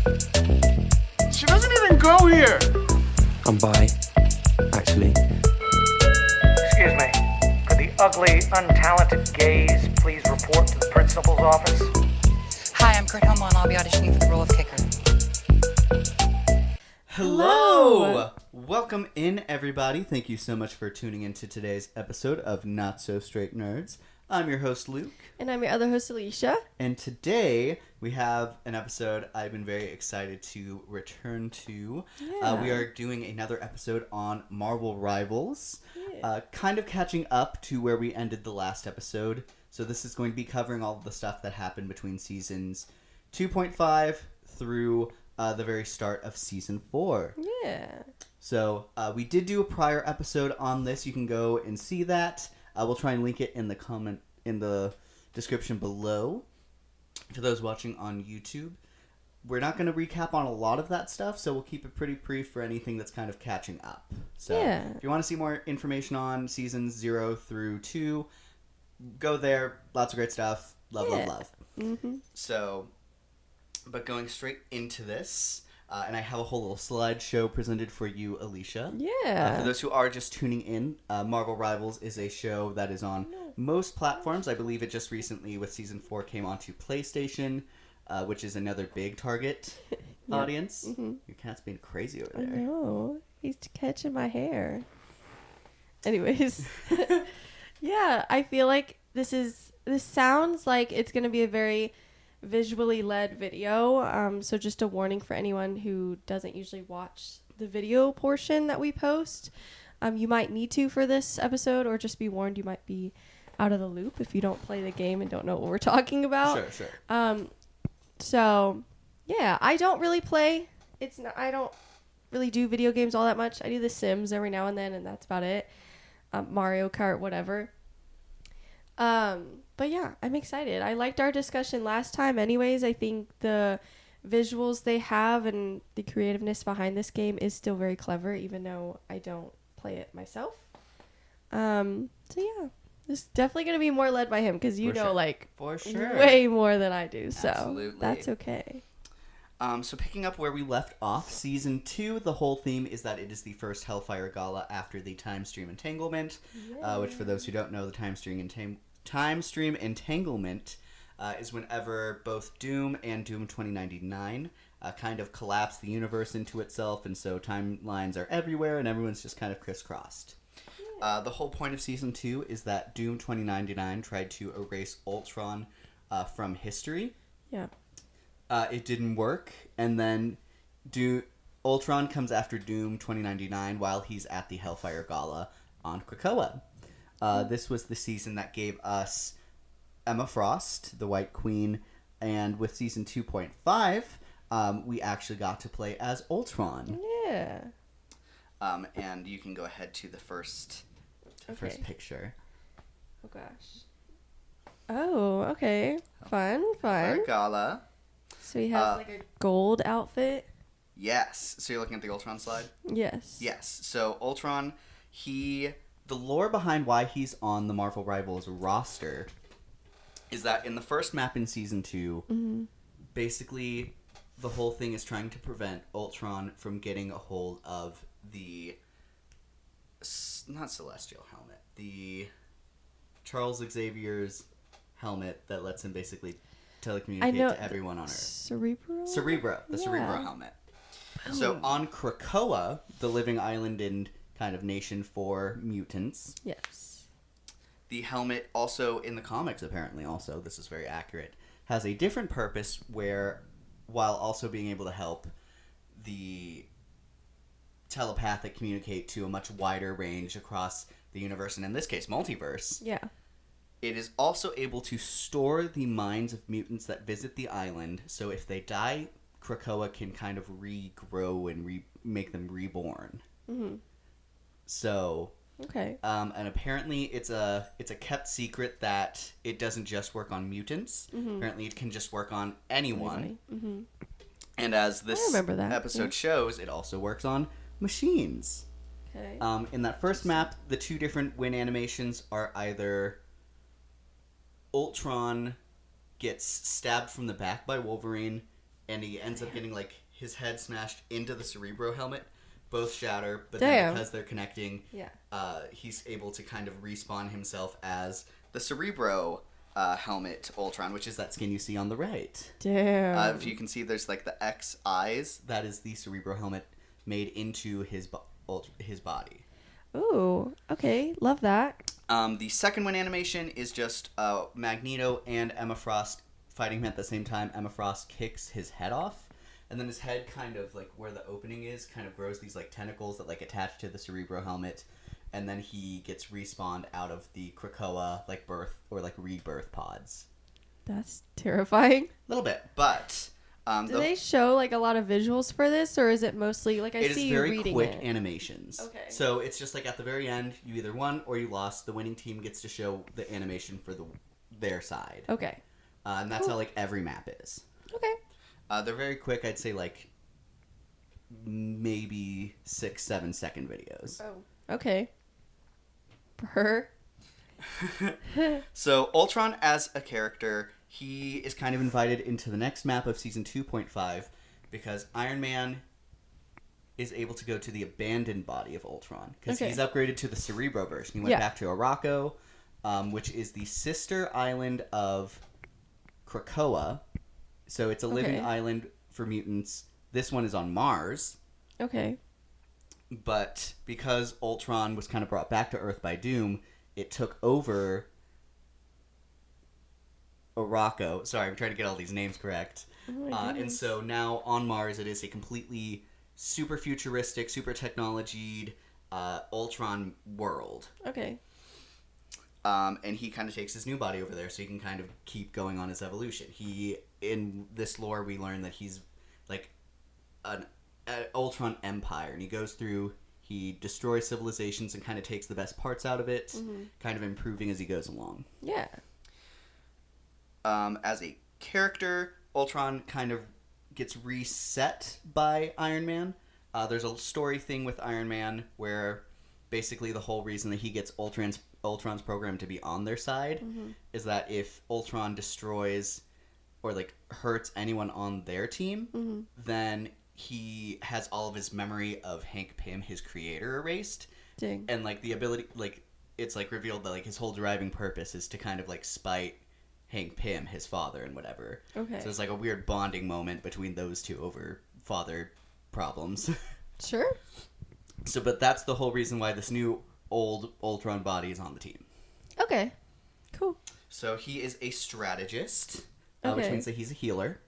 She doesn't even go here. I'm bi, actually. Excuse me. Could the ugly, untalented gays please report to the principal's office? Hi, I'm Kurt Homo, and I'll be auditioning for the role of kicker. Hello! Welcome in, everybody. Thank you so much for tuning into today's episode of Not So Straight Nerds. I'm your host, Luke. And I'm your other host, Alicia. And today we have an episode I've been very excited to return to. Yeah. We are doing another episode on Marvel Rivals. Yeah. Kind of catching up to where we ended the last episode. So this is going to be covering all of the stuff that happened between seasons 2.5 through the very start of season 4. Yeah. So we did do a prior episode on this. You can go and see that. We'll try and link it in the description below for those watching on YouTube. We're not going to recap on a lot of that stuff, so we'll keep it pretty brief for anything that's kind of catching up. So Yeah. if you want to see more information on seasons 0 through 2, go there. Lots of great stuff. Love. Mm-hmm. So, but going straight into this, and I have a whole little slideshow presented for you, Alicia. Yeah. For those who are just tuning in, Marvel Rivals is a show that is on most platforms. I believe it just recently, with season 4, came onto PlayStation, which is another big target audience. Mm-hmm. Your cat's being crazy over I there. know. He's catching my hair. Anyways. Yeah, I feel like this sounds like it's going to be a very visually led video. So just a warning for anyone who doesn't usually watch the video portion that we post. You might need to for this episode, or just be warned you might be out of the loop if you don't play the game and don't know what we're talking about. Sure. So yeah, I don't really play. I don't really do video games all that much. I do The Sims every now and then, and that's about it. Mario Kart, whatever. But yeah, I'm excited. I liked our discussion last time anyways. I think the visuals they have and the creativeness behind this game is still very clever, even though I don't play it myself. So yeah, this is definitely going to be more led by him, because you For know, sure. like, For sure. way more than I do. So Absolutely. that's okay. So picking up where we left off, season 2, the whole theme is that it is the first Hellfire Gala after the Time Stream Entanglement, which, for those who don't know, the Time Stream Entanglement is whenever both Doom and Doom 2099 kind of collapse the universe into itself, and so timelines are everywhere, and everyone's just kind of crisscrossed. The whole point of season 2 is that Doom 2099 tried to erase Ultron from history. Yeah. It didn't work, and then Ultron comes after Doom 2099 while he's at the Hellfire Gala on Krakoa. This was the season that gave us Emma Frost, the White Queen, and with season 2.5, we actually got to play as Ultron. Yeah. And you can go ahead to the first Okay. picture. Oh gosh. Oh, okay. Fun. Hellfire Gala. So he has like a gold outfit. Yes. So you're looking at the Ultron slide? Yes. Yes. So Ultron, the lore behind why he's on the Marvel Rivals roster is that in the first map in season 2, basically the whole thing is trying to prevent Ultron from getting a hold of the not Celestial helmet, the Charles Xavier's helmet that lets him basically telecommunicate to everyone on Earth. Cerebro, the Cerebro helmet. So on Krakoa, the living island and kind of nation for mutants, Yes. the helmet also in the comics, apparently also, this is very accurate, has a different purpose where, while also being able to help the telepathic communicate to a much wider range across the universe, and in this case, multiverse, Yeah. it is also able to store the minds of mutants that visit the island, so if they die, Krakoa can kind of regrow and make them reborn. Mm-hmm. So, Okay. and apparently it's a kept secret that it doesn't just work on mutants. Mm-hmm. Apparently it can just work on anyone. Mm-hmm. And as this remember that, episode shows, it also works on machines. Okay. In that first map, the two different win animations are either Ultron gets stabbed from the back by Wolverine and he ends up getting like his head smashed into the Cerebro helmet. Both shatter, but Damn. then because they're connecting, Yeah. he's able to kind of respawn himself as the Cerebro helmet Ultron, which is that skin you see on the right. Damn. If you can see, there's like the X eyes. That is the Cerebro helmet made into his body. Ooh. Okay. Love that. The second one animation is just Magneto and Emma Frost fighting him at the same time. Emma Frost kicks his head off, and then his head kind of like where the opening is kind of grows these like tentacles that like attach to the Cerebro helmet, and then he gets respawned out of the Krakoa like birth or like rebirth pods. That's terrifying. A little bit, but Do they show like a lot of visuals for this, or is it mostly like I it see is you very reading quick it? animations. Okay. So it's just like at the very end, you either won or you lost. The winning team gets to show the animation for their side. Okay. And that's how like every map is. Okay. They're very quick. I'd say like maybe 6-7 second videos. Oh. Okay. Per. So Ultron as a character, he is kind of invited into the next map of season 2.5 because Iron Man is able to go to the abandoned body of Ultron because Okay. he's upgraded to the Cerebro version. He went Yeah. back to Arakko, which is the sister island of Krakoa. So it's a living Okay. island for mutants. This one is on Mars. Okay. But because Ultron was kind of brought back to Earth by Doom, it took over Arakko. Sorry, I'm trying to get all these names correct. Oh my And goodness. so now on Mars, it is a completely super futuristic, super technologied Ultron world. Okay. And he kind of takes his new body over there so he can kind of keep going on his evolution. In this lore, we learn that he's like an Ultron empire, and he goes through, he destroys civilizations and kind of takes the best parts out of it, kind of improving as he goes along. Yeah. As a character, Ultron kind of gets reset by Iron Man. There's a story thing with Iron Man where basically the whole reason that he gets Ultron's program to be on their side is that if Ultron destroys or like hurts anyone on their team, then he has all of his memory of Hank Pym, his creator, erased. Dang. And like the ability, like it's like revealed that like his whole driving purpose is to kind of like spite Hank Pym, his father, and whatever. Okay. So it's like a weird bonding moment between those two over father problems. Sure. So, but that's the whole reason why this new old Ultron body is on the team. Okay. Cool. So he is a strategist, which Okay. means that he's a healer.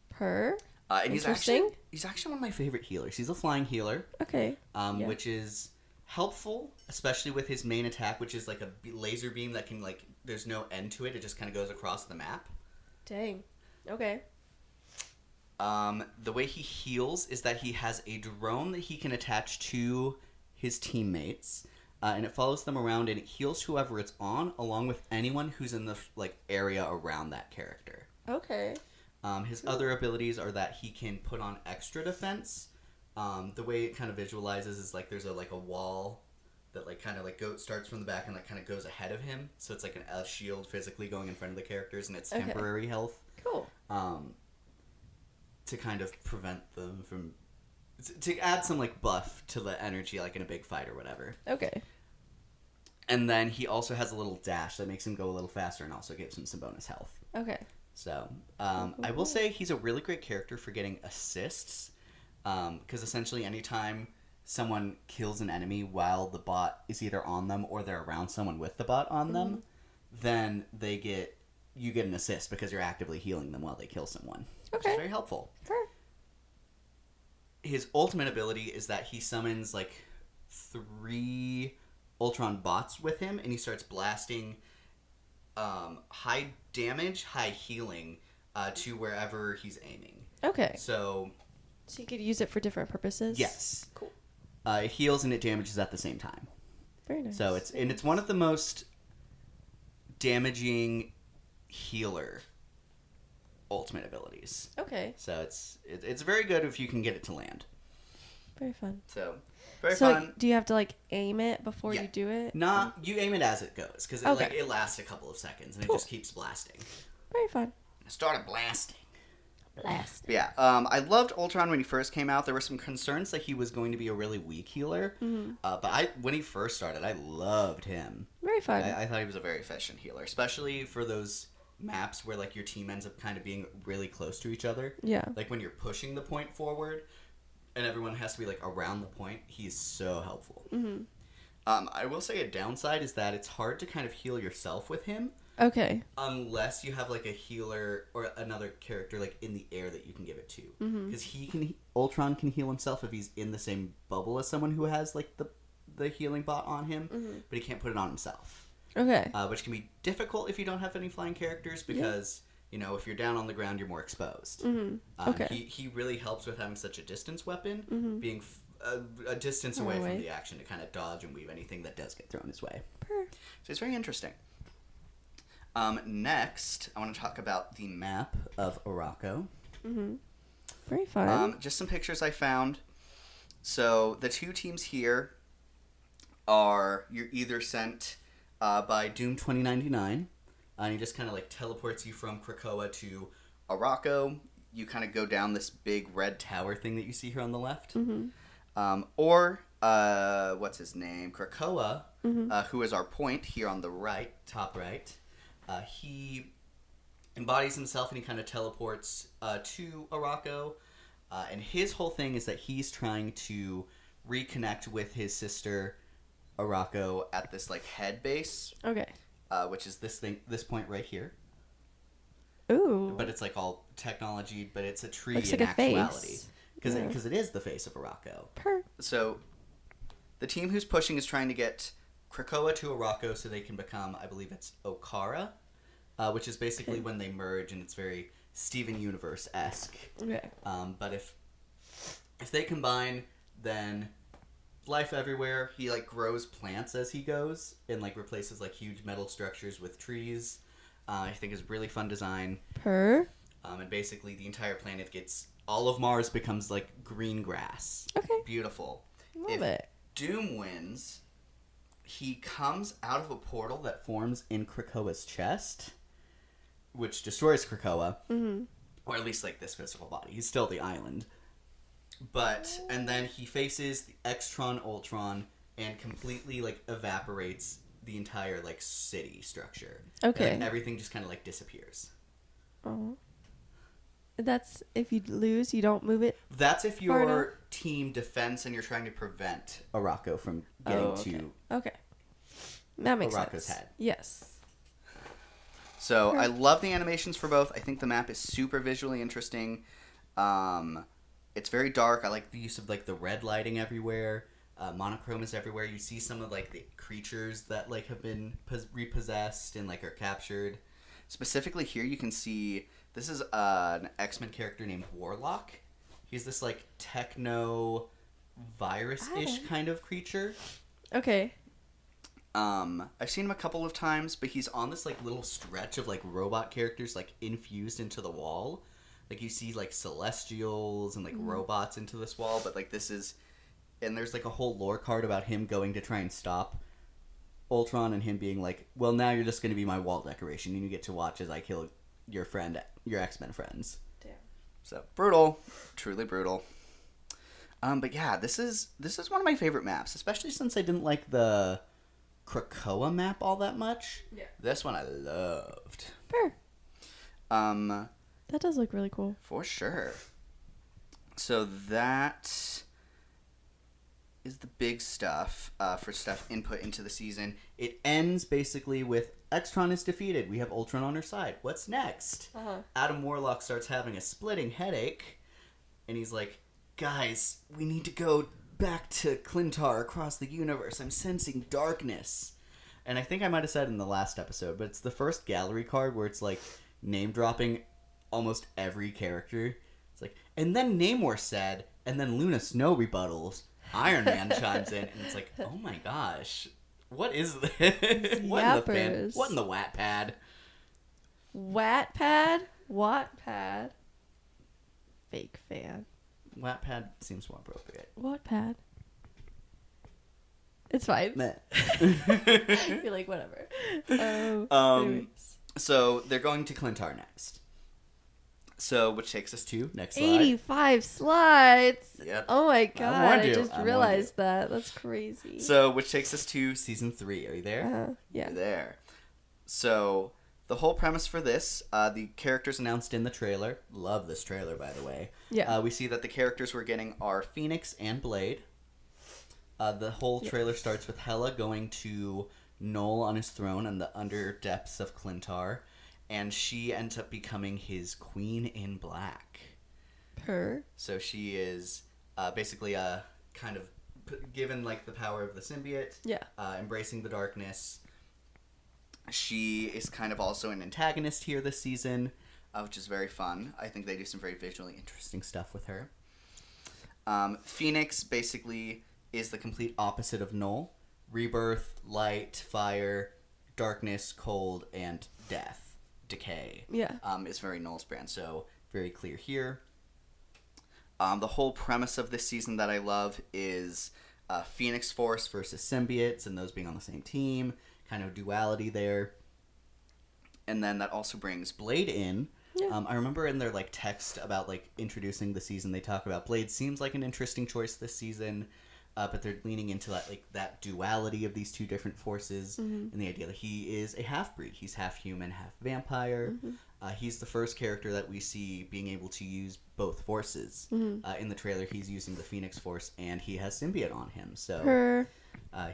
Per. And Interesting. he's actually one of my favorite healers. He's a flying healer, Okay. Yeah. which is helpful, especially with his main attack, which is like a laser beam that can like there's no end to it. It just kind of goes across the map. Dang. Okay. The way he heals is that he has a drone that he can attach to his teammates, and it follows them around and it heals whoever it's on, along with anyone who's in the like area around that character. Okay. His other abilities are that he can put on extra defense. The way it kind of visualizes is like there's a wall that like kind of like starts from the back and like kind of goes ahead of him, so it's like a shield physically going in front of the characters, and it's Okay. temporary health. Cool. To kind of prevent them from to add some like buff to the energy like in a big fight or whatever. Okay. And then he also has a little dash that makes him go a little faster and also gives him some bonus health. Okay. So I will say he's a really great character for getting assists, because essentially anytime someone kills an enemy while the bot is either on them or they're around someone with the bot on them, then you get an assist because you're actively healing them while they kill someone. Which Okay. is very helpful. Per. His ultimate ability is that he summons like 3 Ultron bots with him, and he starts blasting high damage, high healing to wherever he's aiming. Okay. So So you could use it for different purposes. yes, Cool. it heals and it damages at the same time. Very nice. So it's one of the most damaging healer ultimate abilities. Okay. So it's very good if you can get it to land. Very fun. So very so fun. do you have to like aim it before Yeah. you do it? You aim it as it goes because Okay. it lasts a couple of seconds and Cool. it just keeps blasting. Very fun. I started blasting. Blast. Yeah, I loved Ultron when he first came out. There were some concerns that he was going to be a really weak healer, but when he first started, I loved him. Very fun. I thought he was a very efficient healer, especially for those maps where like your team ends up kind of being really close to each other. Yeah. Like when you're pushing the point forward, and everyone has to be like around the point. He's so helpful. I will say a downside is that it's hard to kind of heal yourself with him. Okay. Unless you have like a healer or another character like in the air that you can give it to, because Ultron can heal himself if he's in the same bubble as someone who has like the healing bot on him, but he can't put it on himself. Okay. Which can be difficult if you don't have any flying characters because you know if you're down on the ground you're more exposed. Okay. He really helps with having such a distance weapon, being a distance away from the action to kind of dodge and weave anything that does get thrown his way. So it's very interesting. Next, I want to talk about the map of Arakko. Very fun. Just some pictures I found. So the two teams here are you're either sent by Doom 2099, and he just kind of like teleports you from Krakoa to Arakko. You kind of go down this big red tower thing that you see here on the left. Or what's his name? Krakoa, who is our point here on the right, top right. He embodies himself and he kind of teleports to Arakko. And his whole thing is that he's trying to reconnect with his sister Arakko at this like head base. Okay. Which is this point right here. Ooh. But it's like all technology, but it's a tree Looks in like a actuality. face. Because it is the face of Arakko. Per. So the team who's pushing is trying to get Krakoa to Arakko so they can become, I believe it's Okara, which is basically when they merge, and it's very Steven Universe-esque. Okay. But if they combine, then life everywhere. He like grows plants as he goes, and like replaces like huge metal structures with trees. I think is really fun design. Per. And basically the entire planet gets all of Mars becomes like green grass. Okay. Beautiful. Love it. Doom wins, he comes out of a portal that forms in Krakoa's chest, which destroys Krakoa, or at least like this physical body. He's still the island, and then he faces the Extron Ultron and completely like evaporates the entire like city structure. Okay. And, like, everything just kind of like disappears. Oh. That's if you lose, you don't move it. That's if Far enough? your team defends and you're trying to prevent Arakko from getting to Okay. That makes Arakko's sense. head. Yes. So I love the animations for both. I think the map is super visually interesting. It's very dark. I like the use of like the red lighting everywhere. Monochrome is everywhere. You see some of like the creatures that like have been repossessed and like are captured. Specifically here, you can see this is an X-Men character named Warlock. He's this like techno virus-ish kind of creature. Okay. I've seen him a couple of times, but he's on this like little stretch of like robot characters like infused into the wall. Like you see like celestials and like robots into this wall, but like this is, and there's like a whole lore card about him going to try and stop Ultron and him being like, well, now you're just going to be my wall decoration and you get to watch as I kill your X-Men friends. Damn. So brutal, truly brutal. But yeah, this is one of my favorite maps, especially since I didn't like the Krakoa map all that much. Yeah. This one I loved. Per. That does look really cool. For sure. So that is the big stuff for stuff input into the season. It ends basically with Extron is defeated. We have Ultron on our side. What's next? Adam Warlock starts having a splitting headache, and he's like, guys, we need to go back to Clintar across the universe. I'm sensing darkness. And I think I might have said in the last episode, but it's the first gallery card where it's like name dropping almost every character. It's like, and then Namor said, and then Luna Snow rebuttals. Iron Man chimes in, and it's like, oh my gosh, what is this? What in the Wattpad? Wattpad? Wattpad? Fake fan. Wattpad seems more appropriate. Wattpad? It's fine. Meh. You're like, whatever. Anyways. So they're going to Clintar next. So, which takes us to next slide. 85 slides. Yep. Oh my I god! warned I you. just I warned realized that. That's crazy. So, which takes us to season 3. Are you there? Yeah. You're there. So, the whole premise for this, the characters announced in the trailer. Love this trailer, by the way. Yeah. We see that the characters we're getting are Phoenix and Blade. The whole trailer starts with Hela going to Noel on his throne in the under depths of Clintar, and she ends up becoming his Queen in Black. Her. So she is basically kind of given like the power of the symbiote, Yeah. embracing the darkness. She is kind of also an antagonist here this season, which is very fun. I think they do some very visually interesting stuff with her. Phoenix basically is the complete opposite of Noel. Rebirth, light, fire, darkness, cold, and death, decay. Yeah. Is very Noel's brand, so very clear here. The whole premise of this season that I love is Phoenix Force versus symbiotes, and those being on the same team. Kind of duality there. And then that also brings Blade in. Yeah. I remember in their like text about like introducing the season, they talk about Blade seems like an interesting choice this season, but they're leaning into that like that duality of these two different forces, and the idea that he is a half-breed. He's half human, half vampire. He's the first character that we see being able to use both forces. In the trailer, he's using the Phoenix Force, and he has symbiote on him. So Her.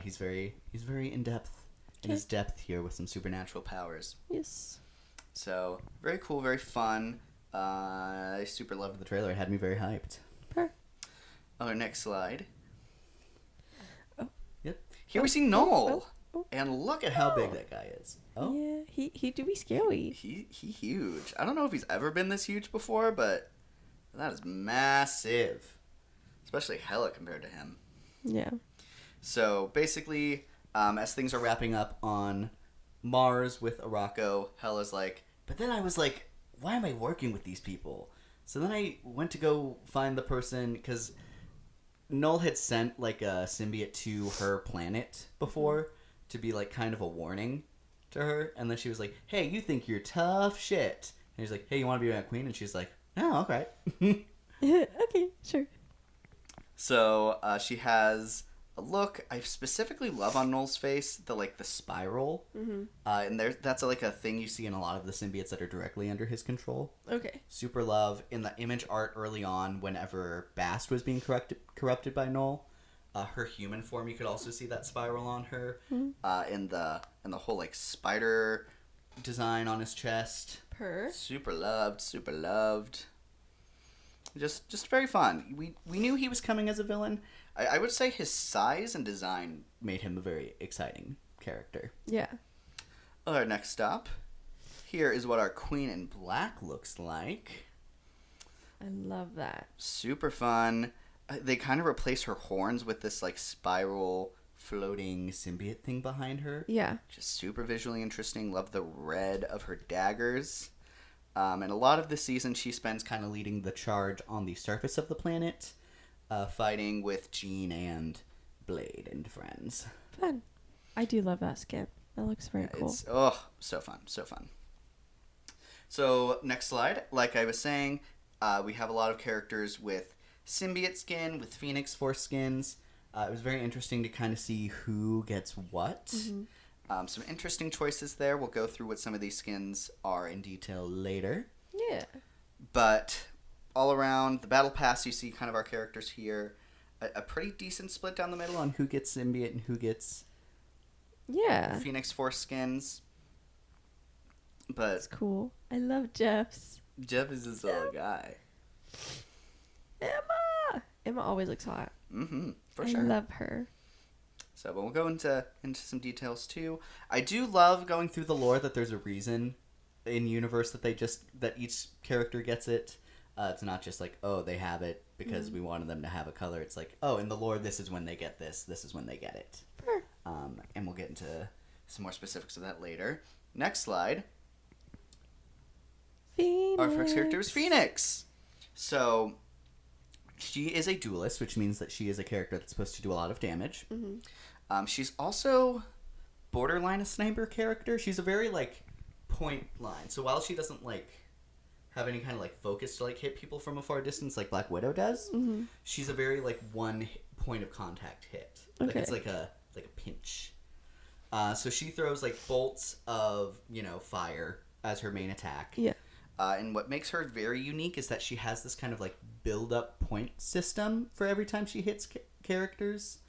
he's very in depth. In his depth here with some supernatural powers. Yes. So, very cool, very fun. I super loved the trailer. It had me very hyped. Her. Our next slide. Oh. Yep. Here we see Noel. oh. And look at how big that guy is. Oh. Yeah. He do be scary. He huge. I don't know if he's ever been this huge before, but that is massive. Especially Hela compared to him. Yeah. So, basically, as things are wrapping up on Mars with Arakko, Hela's like, but then I was like, why am I working with these people? So then I went to go find the person, because Noel had sent like a symbiote to her planet before to be like kind of a warning to her, and then she was like, hey, you think you're tough shit. And he's like, hey, you want to be my queen? And she's like, oh, okay. Okay. Sure. So she has a look I specifically love on Noel's face, the spiral, and that's like a thing you see in a lot of the symbiotes that are directly under his control. Okay. Super love in the image art early on. Whenever Bast was being corrupted by Noel, her human form, you could also see that spiral on her. In the whole like spider design on his chest. Her. Super loved. Just very fun. We knew he was coming as a villain. I would say his size and design made him a very exciting character. Yeah. Our next stop. Here is what our Queen in Black looks like. I love that. Super fun. They kind of replace her horns with this like spiral floating symbiote thing behind her. Yeah. Just super visually interesting. Love the red of her daggers. And a lot of the season she spends kind of leading the charge on the surface of the planet, fighting with Jean and Blade and friends. Fun. I do love that skin. That looks very cool. It's so fun. So next slide, like I was saying, we have a lot of characters with symbiote skin, with Phoenix Force skins. It was very interesting to kind of see who gets what. Some interesting choices there. We'll go through what some of these skins are in detail later. Yeah. But all around the battle pass, you see kind of our characters here. A pretty decent split down the middle on who gets symbiote and who gets Phoenix Force skins. But That's cool. I love Jeff's. Jeff is this little guy. Emma always looks hot. For I sure. love her. So, but we'll go into some details too. I do love going through the lore that there's a reason in universe that that each character gets it. It's not just like, oh, they have it because we wanted them to have a color. It's like, oh, in the lore, this is when they get this. This is when they get it. Sure. And we'll get into some more specifics of that later. Next slide. Phoenix. Our first character is Phoenix. So, she is a duelist, which means that she is a character that's supposed to do a lot of damage. She's also borderline a sniper character. She's a very, point line. So while she doesn't, have any kind of like focus to like hit people from a far distance like Black Widow does. Mm-hmm. She's a very like one point of contact hit. Like Okay. it's like a pinch. So she throws like bolts of, you know, fire as her main attack. Yeah. And what makes her very unique is that she has this kind of like build up point system for every time she hits characters.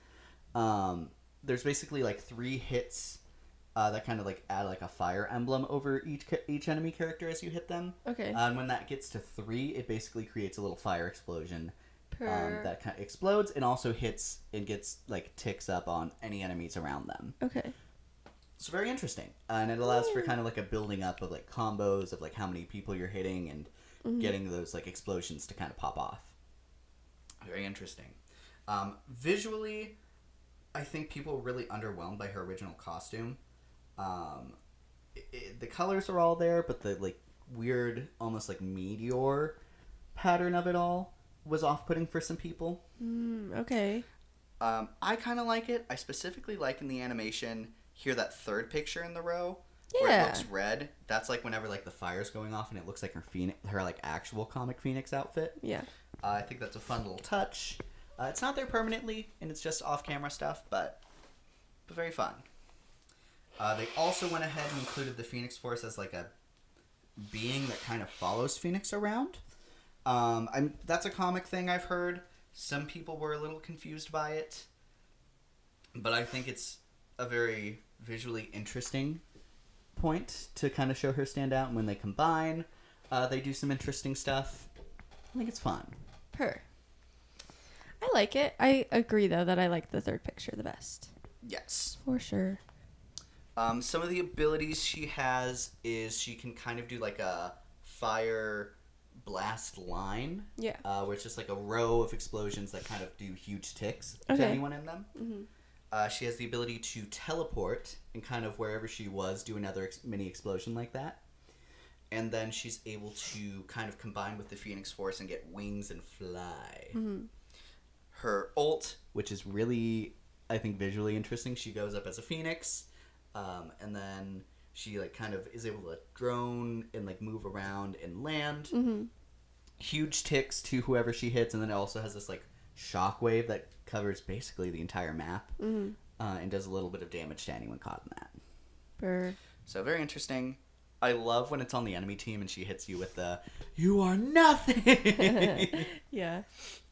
There's basically like 3 hits that kind of like add like a fire emblem over each enemy character as you hit them. Okay. And when that gets to 3, it basically creates a little fire explosion Per. that kind of explodes and also hits and gets like ticks up on any enemies around them. Okay. It's very interesting, and it allows for kind of like a building up of like combos of like how many people you're hitting and getting those like explosions to kind of pop off. Very interesting. Visually, I think people were really underwhelmed by her original costume. The colors are all there, but the like weird, almost like meteor pattern of it all was off-putting for some people. Okay. I kind of like it. I specifically like in the animation here that third picture in the row where Yeah. it looks red. That's like whenever like the fire's going off and it looks like her like actual comic Phoenix outfit. Yeah. I think that's a fun little touch. It's not there permanently and it's just off-camera stuff, but very fun. They also went ahead and included the Phoenix Force as like a being that kind of follows Phoenix around. That's a comic thing I've heard. Some people were a little confused by it, but I think it's a very visually interesting point to kind of show her stand out. And when they combine, they do some interesting stuff. I think it's fun. Per. I like it. I agree though that I like the third picture the best. Yes. For sure. Some of the abilities she has is she can kind of do like a fire blast line. Yeah. Where it's just like a row of explosions that kind of do huge ticks to Okay. anyone in them. She has the ability to teleport and kind of wherever she was do another mini explosion like that. And then she's able to kind of combine with the Phoenix Force and get wings and fly. Her ult, which is really, I think, visually interesting. She goes up as a phoenix, and then she like kind of is able to drone and like move around and land. Huge ticks to whoever she hits, and then it also has this like shockwave that covers basically the entire map, and does a little bit of damage to anyone caught in that. Per. So very interesting. I love when it's on the enemy team and she hits you with the "You are nothing." Yeah.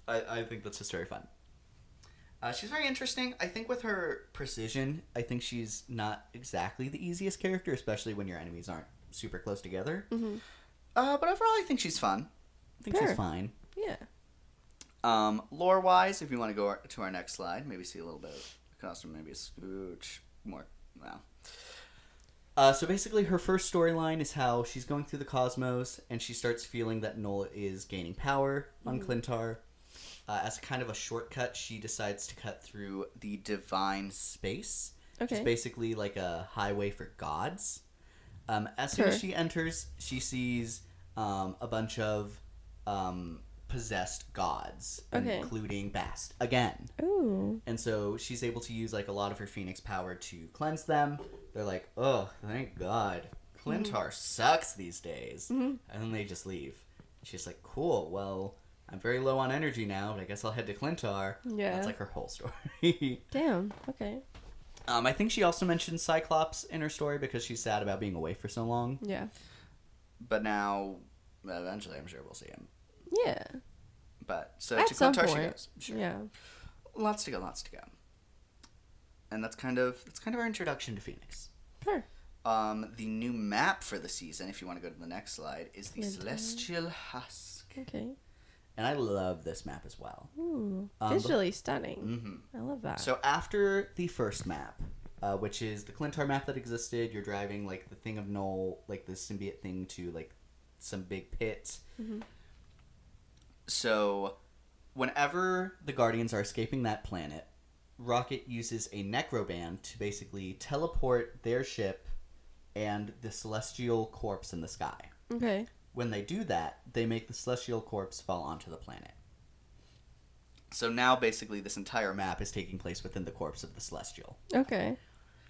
I think that's just very fun. She's very interesting. I think with her precision, I think she's not exactly the easiest character, especially when your enemies aren't super close together. But overall, I think she's fun. I think Sure. she's fine. Yeah. Lore-wise, if you want to go to our next slide, maybe see a little bit of the costume, maybe a scooch more. Wow. So basically, her first storyline is how she's going through the cosmos, and she starts feeling that Null is gaining power on Clintar. As kind of a shortcut, she decides to cut through the divine space, which is Okay. basically like a highway for gods. As soon as Sure. she enters, she sees a bunch of possessed gods, Okay. including Bast again. Ooh. And so she's able to use like a lot of her Phoenix power to cleanse them. They're like, oh, thank God. Clintar sucks these days. And then they just leave. She's like, cool, well, I'm very low on energy now, but I guess I'll head to Clintar. Yeah. That's like her whole story. Damn. Okay. I think she also mentioned Cyclops in her story because she's sad about being away for so long. Yeah. But now, eventually, I'm sure we'll see him. Yeah. But, so At to some Clintar she point. goes. Sure. Yeah. Lots to go. And that's kind of our introduction to Phoenix. Sure. The new map for the season, if you want to go to the next slide, is the Yeah. Celestial Husk. Okay. And I love this map as well. Ooh. but- Visually stunning. I love that. So after the first map, which is the Clintar map that existed, you're driving like the thing of Null, like the symbiote thing to like some big pit. So whenever the Guardians are escaping that planet, Rocket uses a Necroband to basically teleport their ship and the Celestial Corpse in the sky. Okay. When they do that, they make the Celestial Corpse fall onto the planet. So now basically this entire map is taking place within the corpse of the Celestial. Okay.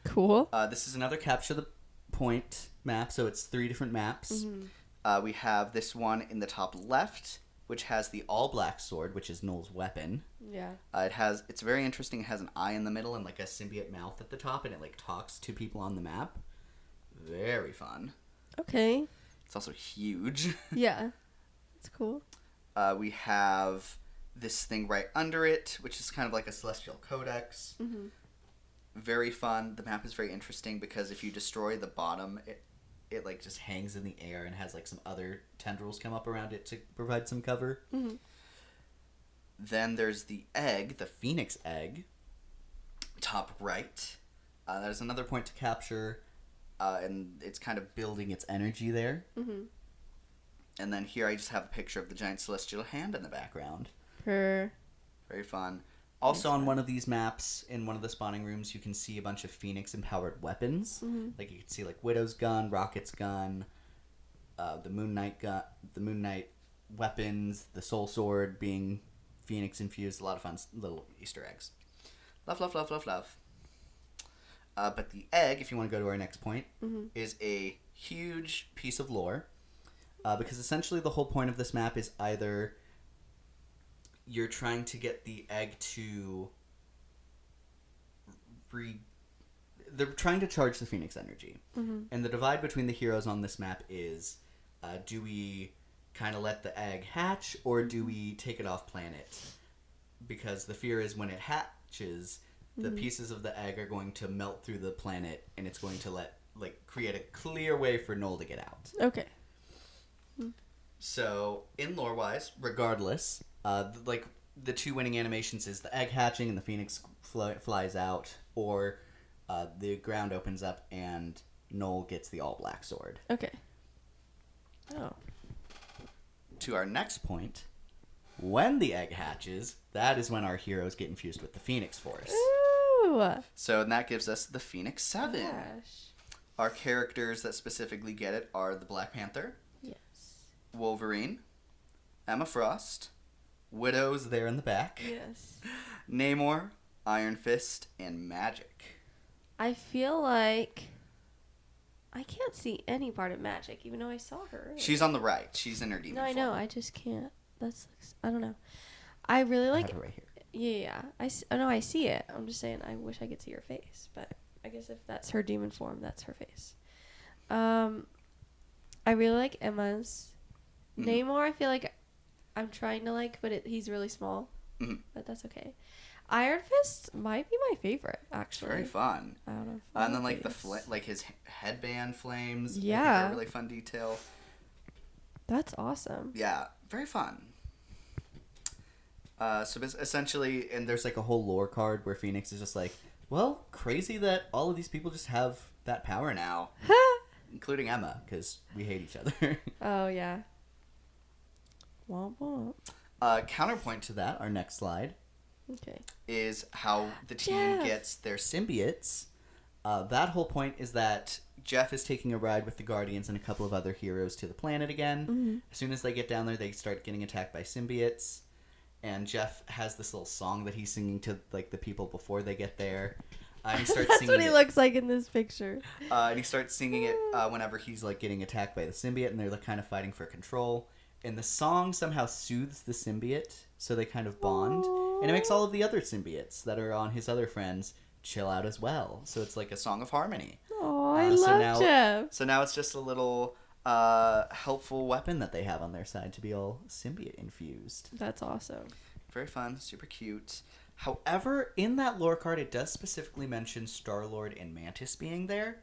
Cool. This is another Capture the Point map, so it's 3 different maps. We have this one in the top left, which has the all-black sword, which is Null's weapon. Yeah. It's very interesting. It has an eye in the middle and like a symbiote mouth at the top, and it like talks to people on the map. Very fun. Okay. It's also huge. Yeah. That's cool. We have this thing right under it, which is kind of like a celestial codex. Mm-hmm. Very fun. The map is very interesting because if you destroy the bottom, it like just hangs in the air and has like some other tendrils come up around it to provide some cover. Mm-hmm. Then there's the egg, the phoenix egg, top right. That is another point to capture, and it's kind of building its energy there. Mm-hmm. And then here I just have a picture of the giant celestial hand in the background. Her. Very fun. Also on one of these maps, in one of the spawning rooms, you can see a bunch of Phoenix-empowered weapons. Mm-hmm. Like you can see like Widow's gun, Rocket's gun, the Moon Knight weapons, the Soul Sword being Phoenix-infused. A lot of fun little Easter eggs. Love, love, love, love, love. But the egg, if you want to go to our next point, Mm-hmm. is a huge piece of lore. Because essentially the whole point of this map is either you're trying to get the egg to they're trying to charge the Phoenix energy. Mm-hmm. And the divide between the heroes on this map is, do we kind of let the egg hatch, or do we take it off planet? Because the fear is when it hatches, the pieces of the egg are going to melt through the planet, and it's going to create a clear way for Null to get out. Okay. So, in lore-wise, regardless, the two winning animations is the egg hatching and the Phoenix flies out, or the ground opens up and Null gets the all-black sword. Okay. Oh. To our next point, when the egg hatches, that is when our heroes get infused with the Phoenix Force. Ooh. So, and that gives us the Phoenix 7. Gosh. Our characters that specifically get it are the Black Panther, Yes. Wolverine, Emma Frost, Widow's there in the back, Yes. Namor, Iron Fist, and Magic. I feel like I can't see any part of Magic, even though I saw her. earlier. She's on the right. She's in her demon No, I form. know. I just can't. That's. I don't know. I really I like. have it right here. Yeah. I know. I see it. I'm just saying. I wish I could see her face, but I guess if that's her demon form, that's her face. I really like Emma's. Mhm. Namor, I feel like I'm trying to like, but he's really small. Mhm. But that's okay. Iron Fist might be my favorite, It's actually. very fun. I don't know. if And I then like think it's- his headband flames. I think Yeah. are a really fun detail. That's awesome. Yeah, very fun. So essentially, and there's like a whole lore card where Phoenix is just like, well, crazy that all of these people just have that power now, including Emma, because we hate each other. Oh yeah. Womp womp. Counterpoint to that, our next slide, Okay. is how the team Jeff. gets their symbiotes. That whole point is that Jeff is taking a ride with the Guardians and a couple of other heroes to the planet again. Mm-hmm. As soon as they get down there, they start getting attacked by symbiotes. And Jeff has this little song that he's singing to like the people before they get there. And he starts That's singing what he it. looks like in this picture. And he starts singing it whenever he's like getting attacked by the symbiote, and they're like kind of fighting for control. And the song somehow soothes the symbiote, so they kind of bond, and it makes all of the other symbiotes that are on his other friends chill out as well. So it's like a song of harmony. Oh, I so love now- Jeff. So now it's just a little helpful weapon that they have on their side to be all symbiote infused. That's awesome. Very fun, super cute. However, in that lore card, it does specifically mention Star-Lord and Mantis being there,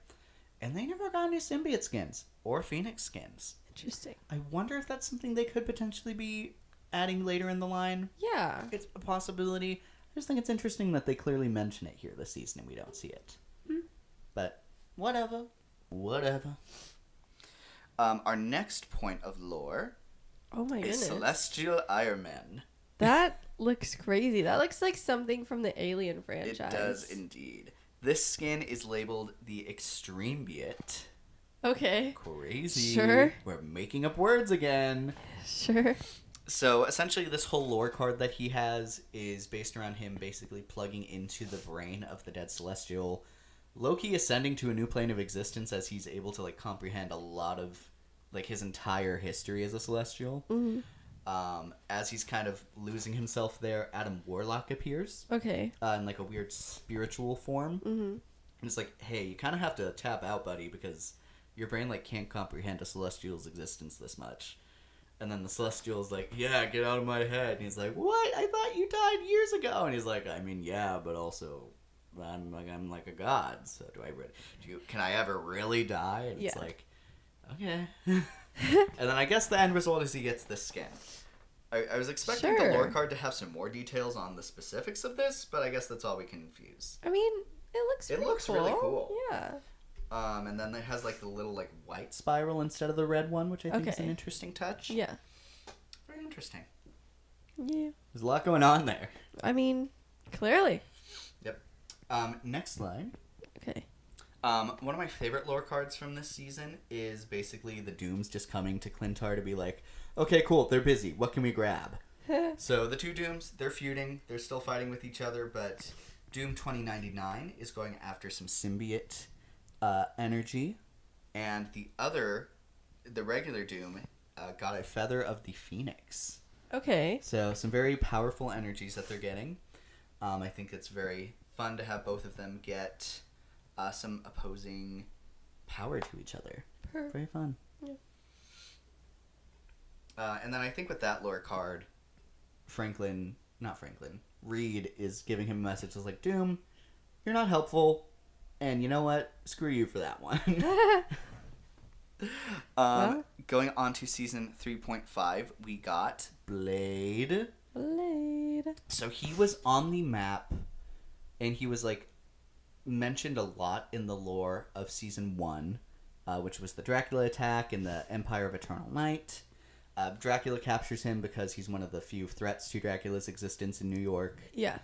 and they never got any symbiote skins or Phoenix skins. Interesting. I wonder if that's something they could potentially be adding later in the line. Yeah. It's a possibility. I just think it's interesting that they clearly mention it here this season and we don't see it. But whatever. Whatever. Our next point of lore Oh my is goodness. Celestial Iron Man. That looks crazy. That looks like something from the Alien franchise. It does indeed. This skin is labeled the Extremebiot. Okay. Crazy. Sure. We're making up words again. Sure. So essentially this whole lore card that he has is based around him basically plugging into the brain of the dead Celestial, Loki ascending to a new plane of existence as he's able to like comprehend a lot of like his entire history as a Celestial. As he's kind of losing himself there, Adam Warlock appears Okay. in like a weird spiritual form. And it's like, hey, you kind of have to tap out, buddy, because your brain like can't comprehend a Celestial's existence this much. And then the Celestial's like, yeah, get out of my head. And he's like, what? I thought you died years ago. And he's like, I mean, yeah, but also I'm like a god. So can I ever really die? And it's Yeah. like, okay. And then I guess the end result is he gets this skin. I was expecting the Sure. lore card to have some more details on the specifics of this, but I guess that's all we can infuse. I mean, it looks It pretty looks cool. really cool. Yeah. And then it has like the little like white spiral instead of the red one, which I think is Okay. an interesting touch. Yeah. Very interesting. Yeah. There's a lot going on there. I mean, clearly. Yep. Next slide. Okay. One of my favorite lore cards from this season is basically the Dooms just coming to Clintar to be like, okay, cool, they're busy. What can we grab? So the two Dooms, they're feuding. They're still fighting with each other, but Doom 2099 is going after some symbiote energy. And the regular Doom, got a Feather of the Phoenix. Okay. So some very powerful energies that they're getting. I think it's very fun to have both of them get some opposing power to each other. Very fun. Yeah. And then I think with that lore card, Reed is giving him a message that's like, Doom, you're not helpful, and you know what? Screw you for that one. Well. Going on to season 3.5, we got Blade. Blade. So he was on the map, and he was like mentioned a lot in the lore of season 1, which was the Dracula attack and the Empire of Eternal Night. Dracula captures him because he's one of the few threats to Dracula's existence in New York. Yeah.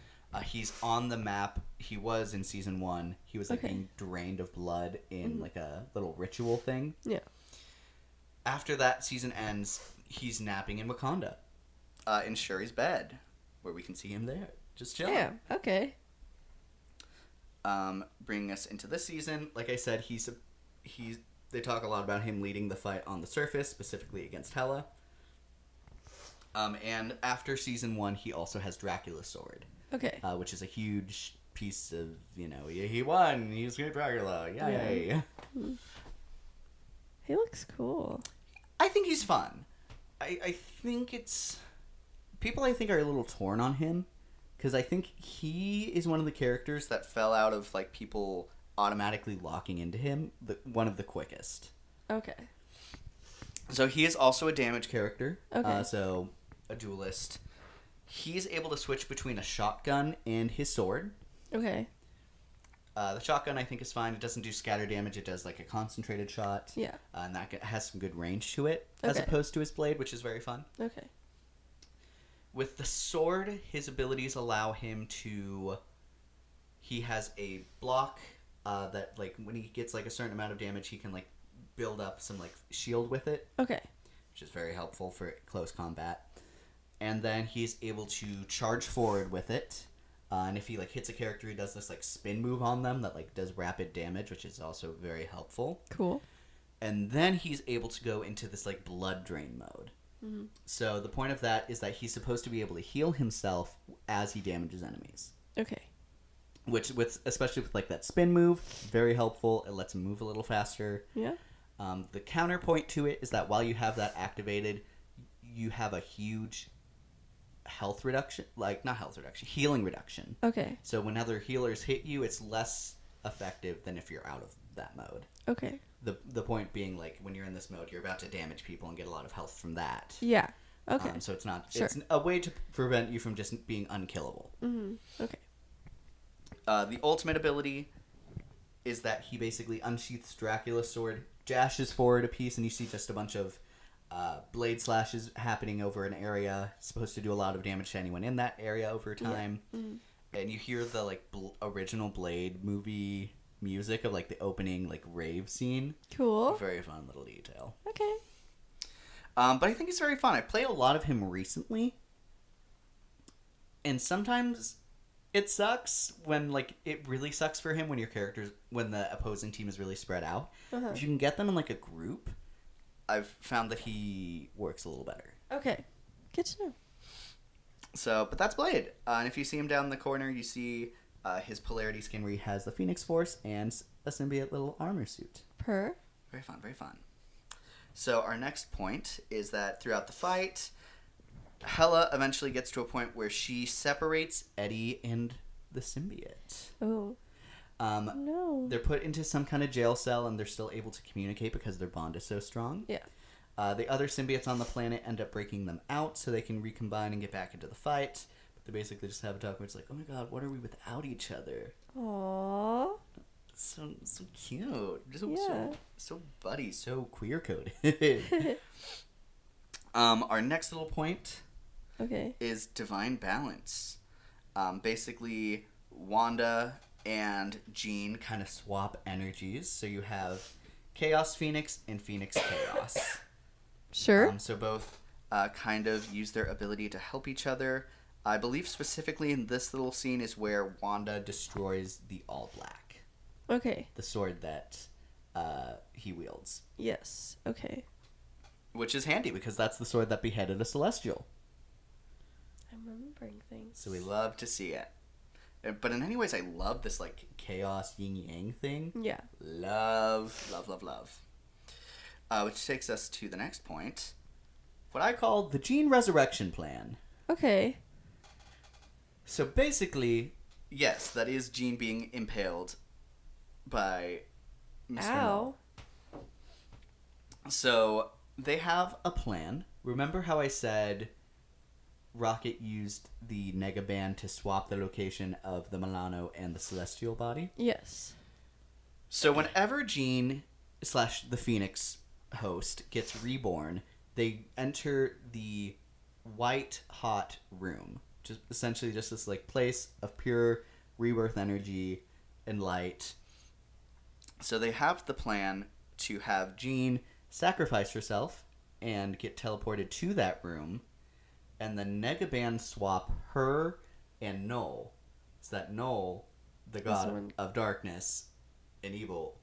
He's on the map. He was in season 1. He was like Okay. being drained of blood in like a little ritual thing. Yeah. After that season ends, he's napping in Wakanda, in Shuri's bed, where we can see him there, just chilling. Yeah. Okay. Bringing us into this season, like I said, they talk a lot about him leading the fight on the surface, specifically against Hela. And after season 1, he also has Dracula's sword, Okay. which is a huge piece of, he won, he's good Dracula, yay. He looks cool. I think he's fun. I think it's... People, I think, are a little torn on him, because I think he is one of the characters that fell out of, like, people automatically locking into him one of the quickest. Okay. So he is also a damage character. Okay. So a duelist. He's able to switch between a shotgun and his sword. Okay. The shotgun, I think, is fine. It doesn't do scatter damage. It does like a concentrated shot. Yeah. And that has some good range to it, as Okay. opposed to his blade, which is very fun. Okay. With the sword, his abilities allow him to... He has a block that, like, when he gets, like, a certain amount of damage, he can, like, build up some, like, shield with it, Okay. which is very helpful for close combat. And then he's able to charge forward with it. And if he, like, hits a character, he does this, like, spin move on them that, like, does rapid damage, which is also very helpful. Cool. And then he's able to go into this, like, blood drain mode. Mm-hmm. So the point of that is that he's supposed to be able to heal himself as he damages enemies. Okay. Which, especially with, like, that spin move, very helpful. It lets him move a little faster. Yeah. The counterpoint to it is that while you have that activated, you have a huge health reduction. Like, not health reduction, healing reduction. Okay. So when other healers hit you, it's less effective than if you're out of that mode. Okay. The point being, like, when you're in this mode, you're about to damage people and get a lot of health from that. Yeah. Okay. So it's not... Sure. It's a way to prevent you from just being unkillable. Mm-hmm. Okay. The ultimate ability is that he basically unsheaths Dracula's sword, dashes forward a piece, and you see just a bunch of blade slashes happening over an area. It's supposed to do a lot of damage to anyone in that area over time. Yeah. Mm-hmm. And you hear the, like, original Blade movie music of, like, the opening, like, rave scene. Cool. Very fun little detail. Okay. But I think he's very fun. I played a lot of him recently. And sometimes it sucks when, like, it really sucks for him when when the opposing team is really spread out. Uh-huh. If you can get them in, like, a group, I've found that he works a little better. Okay. Good to know. So, but that's Blade. And if you see him down in the corner, you see his Polarity skin where he has the Phoenix Force and a symbiote little armor suit. Per. Very fun, very fun. So our next point is that throughout the fight, Hela eventually gets to a point where she separates Eddie and the symbiote. Oh. No. They're put into some kind of jail cell and they're still able to communicate because their bond is so strong. Yeah. The other symbiotes on the planet end up breaking them out so they can recombine and get back into the fight. But they basically just have a talk where it's like, oh my god, what are we without each other? Aww. So cute. Yeah. So buddy, so queer coded. Our next little point Okay. is divine balance. Basically, Wanda and Jean kind of swap energies. So you have Chaos Phoenix and Phoenix Chaos. Sure. So both kind of use their ability to help each other. I believe specifically in this little scene is where Wanda destroys the All Black, Okay. the sword that he wields. Yes. Okay. Which is handy because that's the sword that beheaded a Celestial. I'm remembering things. So we love to see it. But in any ways, I love this like chaos yin yang thing. Yeah. Love. Which takes us to the next point. What I call the Jean Resurrection Plan. Okay. So basically, yes, that is Jean being impaled by Mr. Ow. Null. So they have a plan. Remember how I said Rocket used the Negaband to swap the location of the Milano and the Celestial body? Yes. So whenever Jean / the Phoenix host gets reborn, they enter the white hot room. Just essentially just this like place of pure rebirth energy and light. So they have the plan to have Jean sacrifice herself and get teleported to that room, and the Negaband swap her and Null, so that Null, the god one. of darkness and evil,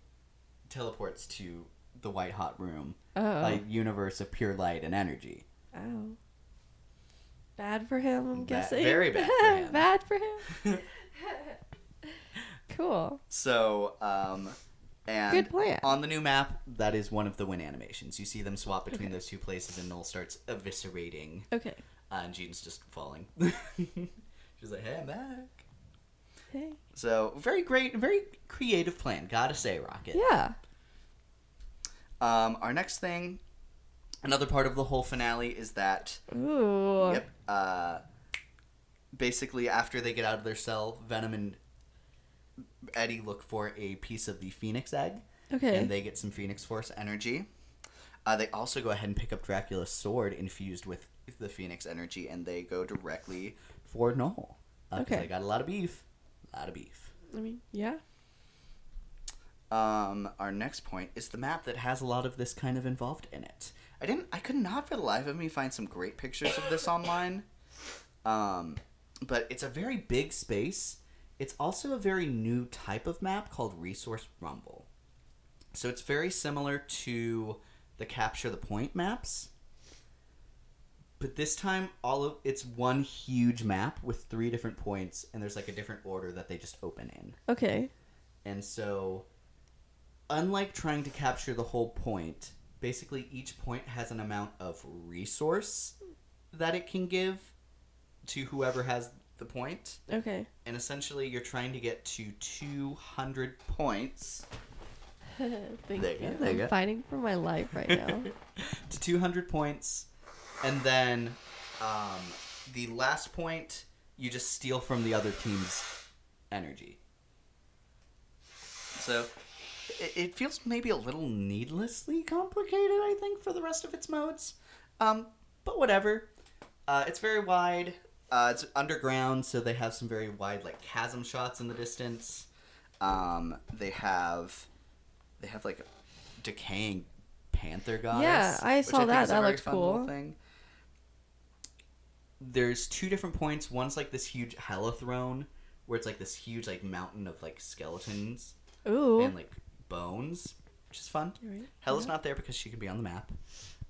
teleports to the white hot room, Oh. a universe of pure light and energy. Ow. Bad for him, I'm guessing. Very bad for him. Bad for him. Cool. So, and Good plan. on the new map, that is one of the win animations. You see them swap between those two places, and Null starts eviscerating, Okay. and Jean's just falling. She's like, "Hey, I'm back." Hey. So, very great, very creative plan. Gotta say, Rocket. Yeah. Our next thing, another part of the whole finale is that. Ooh. Yep. Basically, after they get out of their cell, Venom and Eddie look for a piece of the Phoenix egg. Okay. And they get some Phoenix Force energy. They also go ahead and pick up Dracula's sword infused with the Phoenix energy, and they go directly for Null. Because Okay. they got a lot of beef. I mean, yeah. Our next point is the map that has a lot of this kind of involved in it. I could not for the life of me find some great pictures of this online. But it's a very big space. It's also a very new type of map called Resource Rumble. So it's very similar to the Capture the Point maps. But this time, it's one huge map with 3 different points, and there's like a different order that they just open in. Okay. And so, unlike trying to capture the whole point, basically each point has an amount of resource that it can give to whoever has the point. Okay. And essentially, you're trying to get to 200 points. Thank There you you. go, there you I'm go. fighting for my life right now. To 200 points. And then the last point, you just steal from the other team's energy. So it feels maybe a little needlessly complicated, I think, for the rest of its modes. But whatever. It's very wide. It's underground, so they have some very wide like chasm shots in the distance. They have like a decaying panther goddess. Yeah, I which saw think that. is a That very looked fun little cool. thing. There's 2 different points. One's like this huge Hela throne, where it's like this huge like mountain of like skeletons Ooh. and like bones. which is fun. Right. Hela's not there because she can be on the map.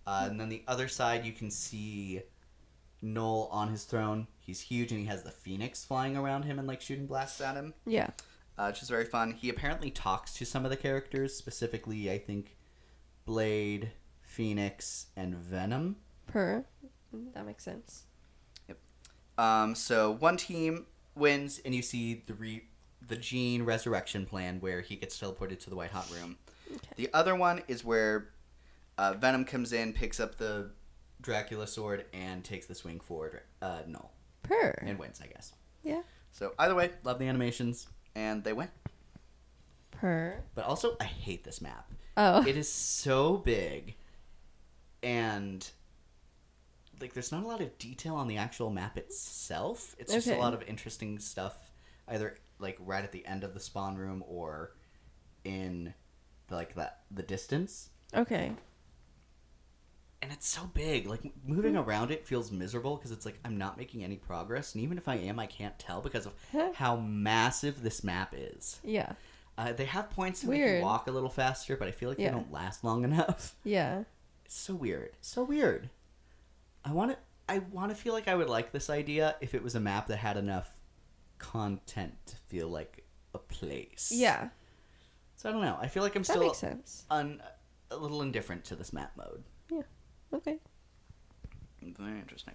And then the other side, you can see Noel on his throne. He's huge, and he has the phoenix flying around him and like shooting blasts at him, Yeah. which is very fun. He apparently talks to some of the characters, specifically, I think, Blade, Phoenix, and Venom. That makes sense. So one team wins, and you see the Jean resurrection plan where he gets teleported to the White Hot Room. Okay. The other one is where Venom comes in, picks up the Dracula sword, and takes the swing forward Null. And wins, I guess. Yeah. So either way, love the animations, and they win. But also, I hate this map. Oh. It is so big, and like there's not a lot of detail on the actual map itself. It's just a Okay. lot of interesting stuff, either like right at the end of the spawn room or in the distance. Okay. And it's so big. Like moving around it feels miserable because it's like I'm not making any progress, and even if I am, I can't tell because of how massive this map is. Yeah. They have points to make you Weird. walk a little faster, but I feel like they Yeah. don't last long enough. Yeah. It's so weird. So weird. I want to feel like I would like this idea if it was a map that had enough content to feel like a place. Yeah. So I don't know. I feel like I'm That still makes sense. a little indifferent to this map mode. Yeah. Okay. Very interesting.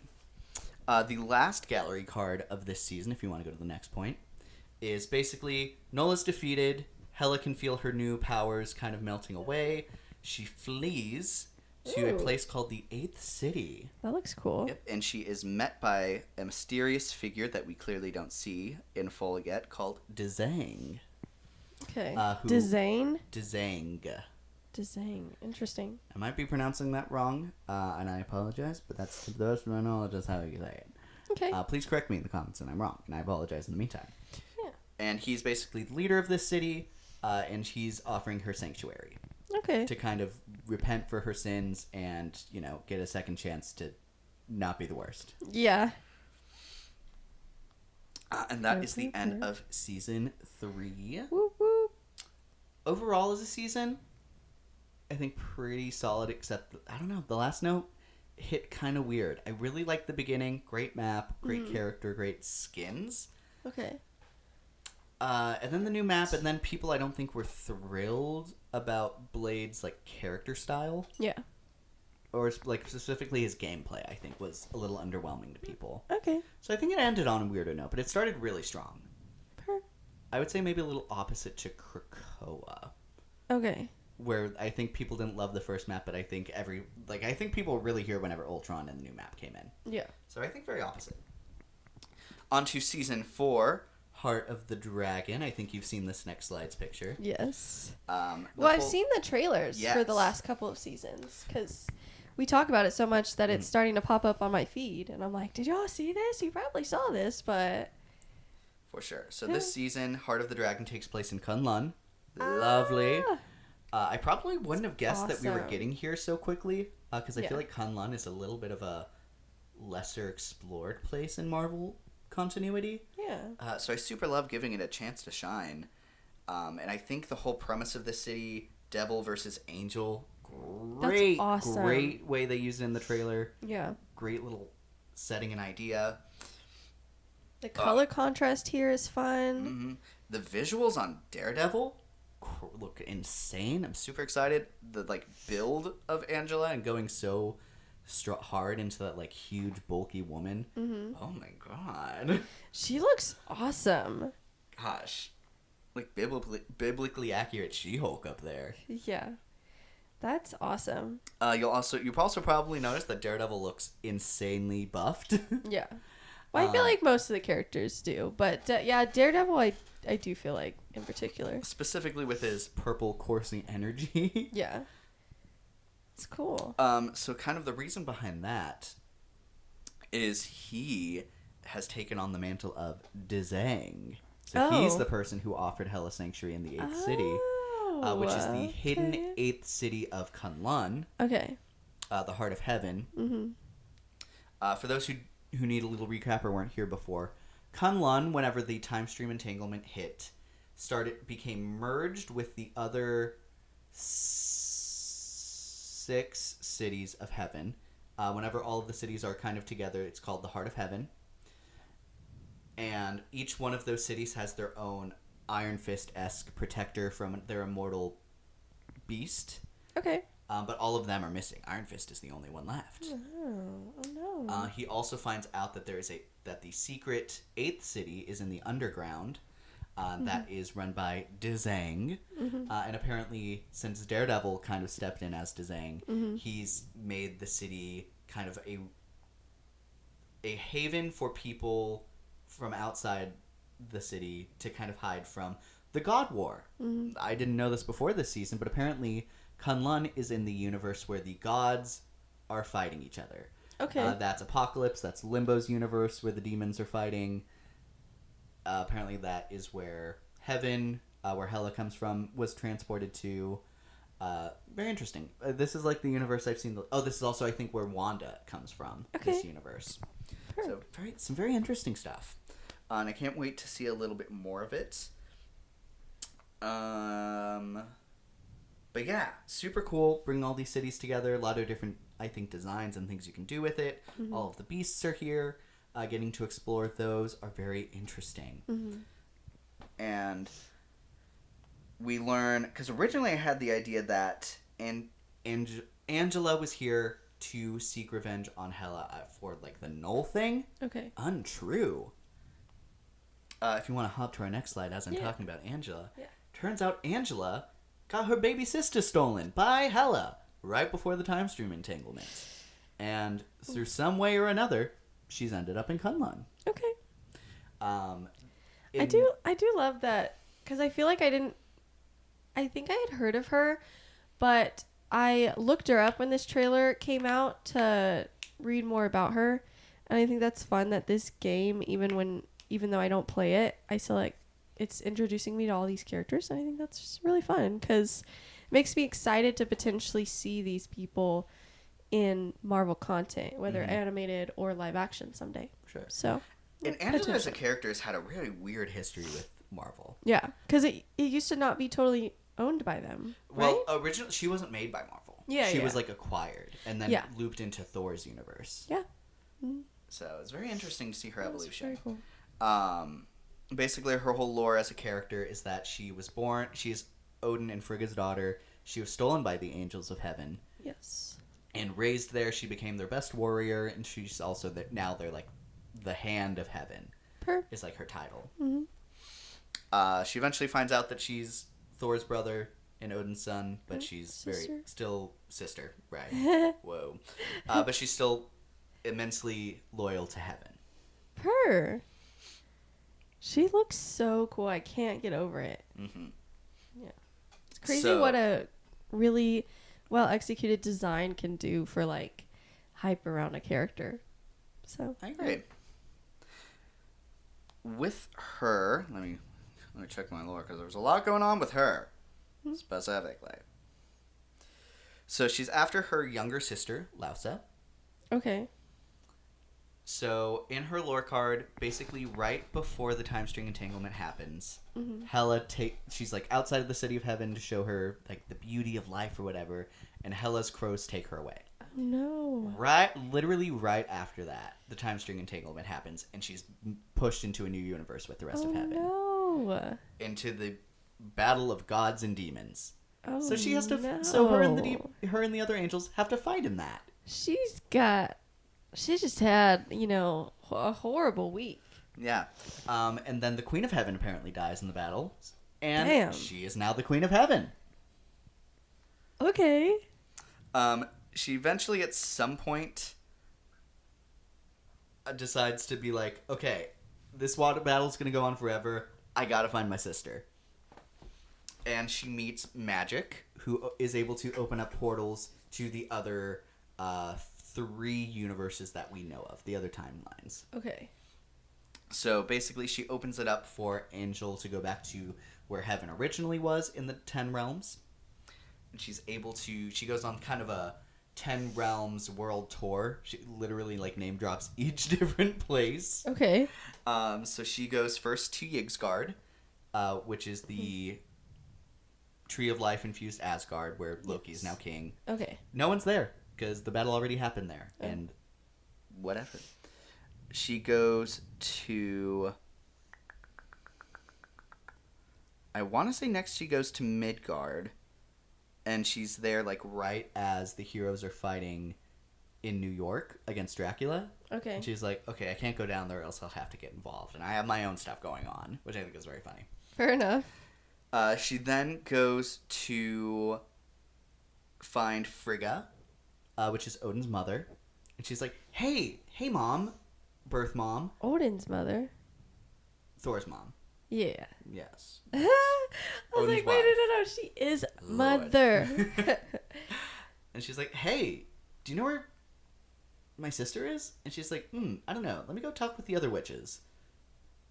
The last gallery card of this season, if you want to go to the next point, is basically Nola's defeated. Hela can feel her new powers kind of melting away. She flees to a Ooh. place called the 8th City. That looks cool. Yep, and she is met by a mysterious figure that we clearly don't see in full yet called Dzang. Okay. Who- Dzang? Dzang. Dzang. Interesting. I might be pronouncing that wrong, and I apologize, but that's to the best of my knowledge, that's how you say it. Okay. Please correct me in the comments and I'm wrong, and I apologize in the meantime. Yeah. And he's basically the leader of this city, and he's offering her sanctuary Okay. to kind of repent for her sins and, get a second chance to not be the worst. Yeah. And that is the end of season 3. Whoop whoop. Overall, as a season, I think pretty solid, except, I don't know, the last note hit kind of weird. I really liked the beginning. Great map, great character, great skins. Okay. And then the new map, and then people I don't think were thrilled about Blade's, character style. Yeah. Or, specifically his gameplay, I think, was a little underwhelming to people. Okay. So I think it ended on a weirder note, but it started really strong. I would say maybe a little opposite to Krakoa, Okay. where I think people didn't love the first map, but I think I think people were really here whenever Ultron and the new map came in. Yeah. So I think very opposite. On to season 4, Heart of the Dragon. I think you've seen this next slide's picture. Yes. The Well, I've whole- seen the trailers for the Yes. last couple of seasons because we talk about it so much that it's starting to pop up on my feed, and I'm like, "Did y'all see this? You probably saw this, but." For sure. So this season, Heart of the Dragon takes place in Kunlun. Lovely. I probably wouldn't have guessed that we were Awesome. getting here so quickly, because I Yeah. feel like Kunlun is a little bit of a lesser explored place in Marvel continuity. Yeah. So I super love giving it a chance to shine. And I think the whole premise of this city, Devil versus Angel, great, awesome. great way they used it in the trailer. Yeah. Great little setting and idea. The color contrast here is fun. Mm-hmm. The visuals on Daredevil look insane. I'm super excited. The build of Angela and going so hard into that huge bulky woman. Mm-hmm. Oh my god. She looks awesome. Gosh, biblically accurate She-Hulk up there. Yeah. That's awesome. You also probably noticed that Daredevil looks insanely buffed. Yeah. Well, I feel like most of the characters do, but yeah, Daredevil, I do feel like in particular. Specifically with his purple coursing energy. Yeah. It's cool. So kind of the reason behind that is he has taken on the mantle of Dzang. So he's Oh. the person who offered Hela Sanctuary in the 8th City, which is the hidden 8th city of Kunlun, Okay. the Heart of Heaven. Mm-hmm. For those who need a little recap or weren't here before, Kunlun, whenever the time stream entanglement hit, became merged with the other 6 cities of heaven. Whenever all of the cities are kind of together, it's called the Heart of Heaven. And each one of those cities has their own Iron Fist-esque protector from their immortal beast. Okay. But all of them are missing. Iron Fist is the only one left. Oh no. He also finds out that that the secret 8th city is in the underground. That is run by Dzang. And apparently, since Daredevil kind of stepped in as Dzang, he's made the city kind of a haven for people from outside the city to kind of hide from the God War. I didn't know this before this season, but apparently Kunlun is in the universe where the gods are fighting each other. Okay. That's Apocalypse, that's Limbo's universe where the demons are fighting. Apparently that is where Heaven, where Hela comes from, was transported to. Very interesting. This is like the universe I've seen. This is also, I think, where Wanda comes from. Okay. This universe. So some very interesting stuff. And I can't wait to see a little bit more of it. But yeah, super cool. Bring all these cities together. A lot of different, I think, designs and things you can do with it. All of the beasts are here. Getting to explore those are very interesting. And we learn, because originally I had the idea that Angela was here to seek revenge on Hela for like the Null thing. Okay. Untrue. If you want to hop to our next slide as I'm talking about Angela. Yeah. Turns out Angela got her baby sister stolen by Hela right before the time stream entanglement. And through some way or another, she's ended up in Kunlun. Okay. I I do love that, because I feel like I think I had heard of her, but I looked her up when this trailer came out to read more about her, and I think that's fun that this game, even though I don't play it, I still like it's introducing me to all these characters, and I think that's just really fun because it makes me excited to potentially see these people in Marvel content, whether animated or live action someday. Sure. So, And Angela as a character has had a really weird history with Marvel. yeah, because it used to not be totally owned by them. Well, right? originally she wasn't made by Marvel. Yeah, she yeah. was like acquired and then looped into Thor's universe. Yeah. So it's very interesting to see her That's evolution. very cool. Basically, her whole lore as a character is that she was born. She's Odin and Frigga's daughter. She was stolen by the angels of heaven Yes. and raised there. She became their best warrior, and she's also now they're like the Hand of Heaven. Is like her title. She eventually finds out that she's Thor's brother and Odin's son, but she's still sister, right? Whoa. But she's still immensely loyal to Heaven. Her. She looks so cool. I can't get over it. Yeah. It's crazy what a really well executed design can do for like hype around a character. So I agree. With her, let me check my lore because there's a lot going on with her specifically. So she's after her younger sister, Lausa. Okay. So in her lore card, basically right before the time string entanglement happens, Hela she's like outside of the city of heaven to show her like the beauty of life or whatever, and Hela's crows take her away. Oh, no. Literally right after that, the time string entanglement happens, and she's pushed into a new universe with the rest of heaven. No. Into the battle of gods and demons. Oh, So she has to. No. So her and the other angels have to fight in that. She just had, a horrible week. Yeah. And then the Queen of Heaven apparently dies in the battle, and Damn. she is now the Queen of Heaven. Okay. She eventually, at some point, decides to be like, okay, this water battle's gonna go on forever. I gotta find my sister. And she meets Magic, who is able to open up portals to the other 3 universes that we know of, the other timelines. Okay. So basically, she opens it up for Angel to go back to where Heaven originally was in the 10 realms. And she goes on kind of a 10 realms world tour. She literally like name drops each different place. Okay. So she goes first to Yigsgard, which is the Tree of Life infused Asgard, where Loki is now king. Okay. No one's there because the battle already happened there, and whatever. She goes to. I want to say next she goes to Midgard, and she's there like right as the heroes are fighting in New York against Dracula. Okay. And she's like, okay, I can't go down there, or else I'll have to get involved, and I have my own stuff going on, which I think is very funny. Fair enough. She then goes to find Frigga, which is Odin's mother, and she's like, hey, mom, birth mom, Odin's mother. Thor's mom. Yeah. Yes. I was Odin's like, wait, no. She is mother. And she's like, hey, do you know where my sister is? And she's like, I don't know. Let me go talk with the other witches.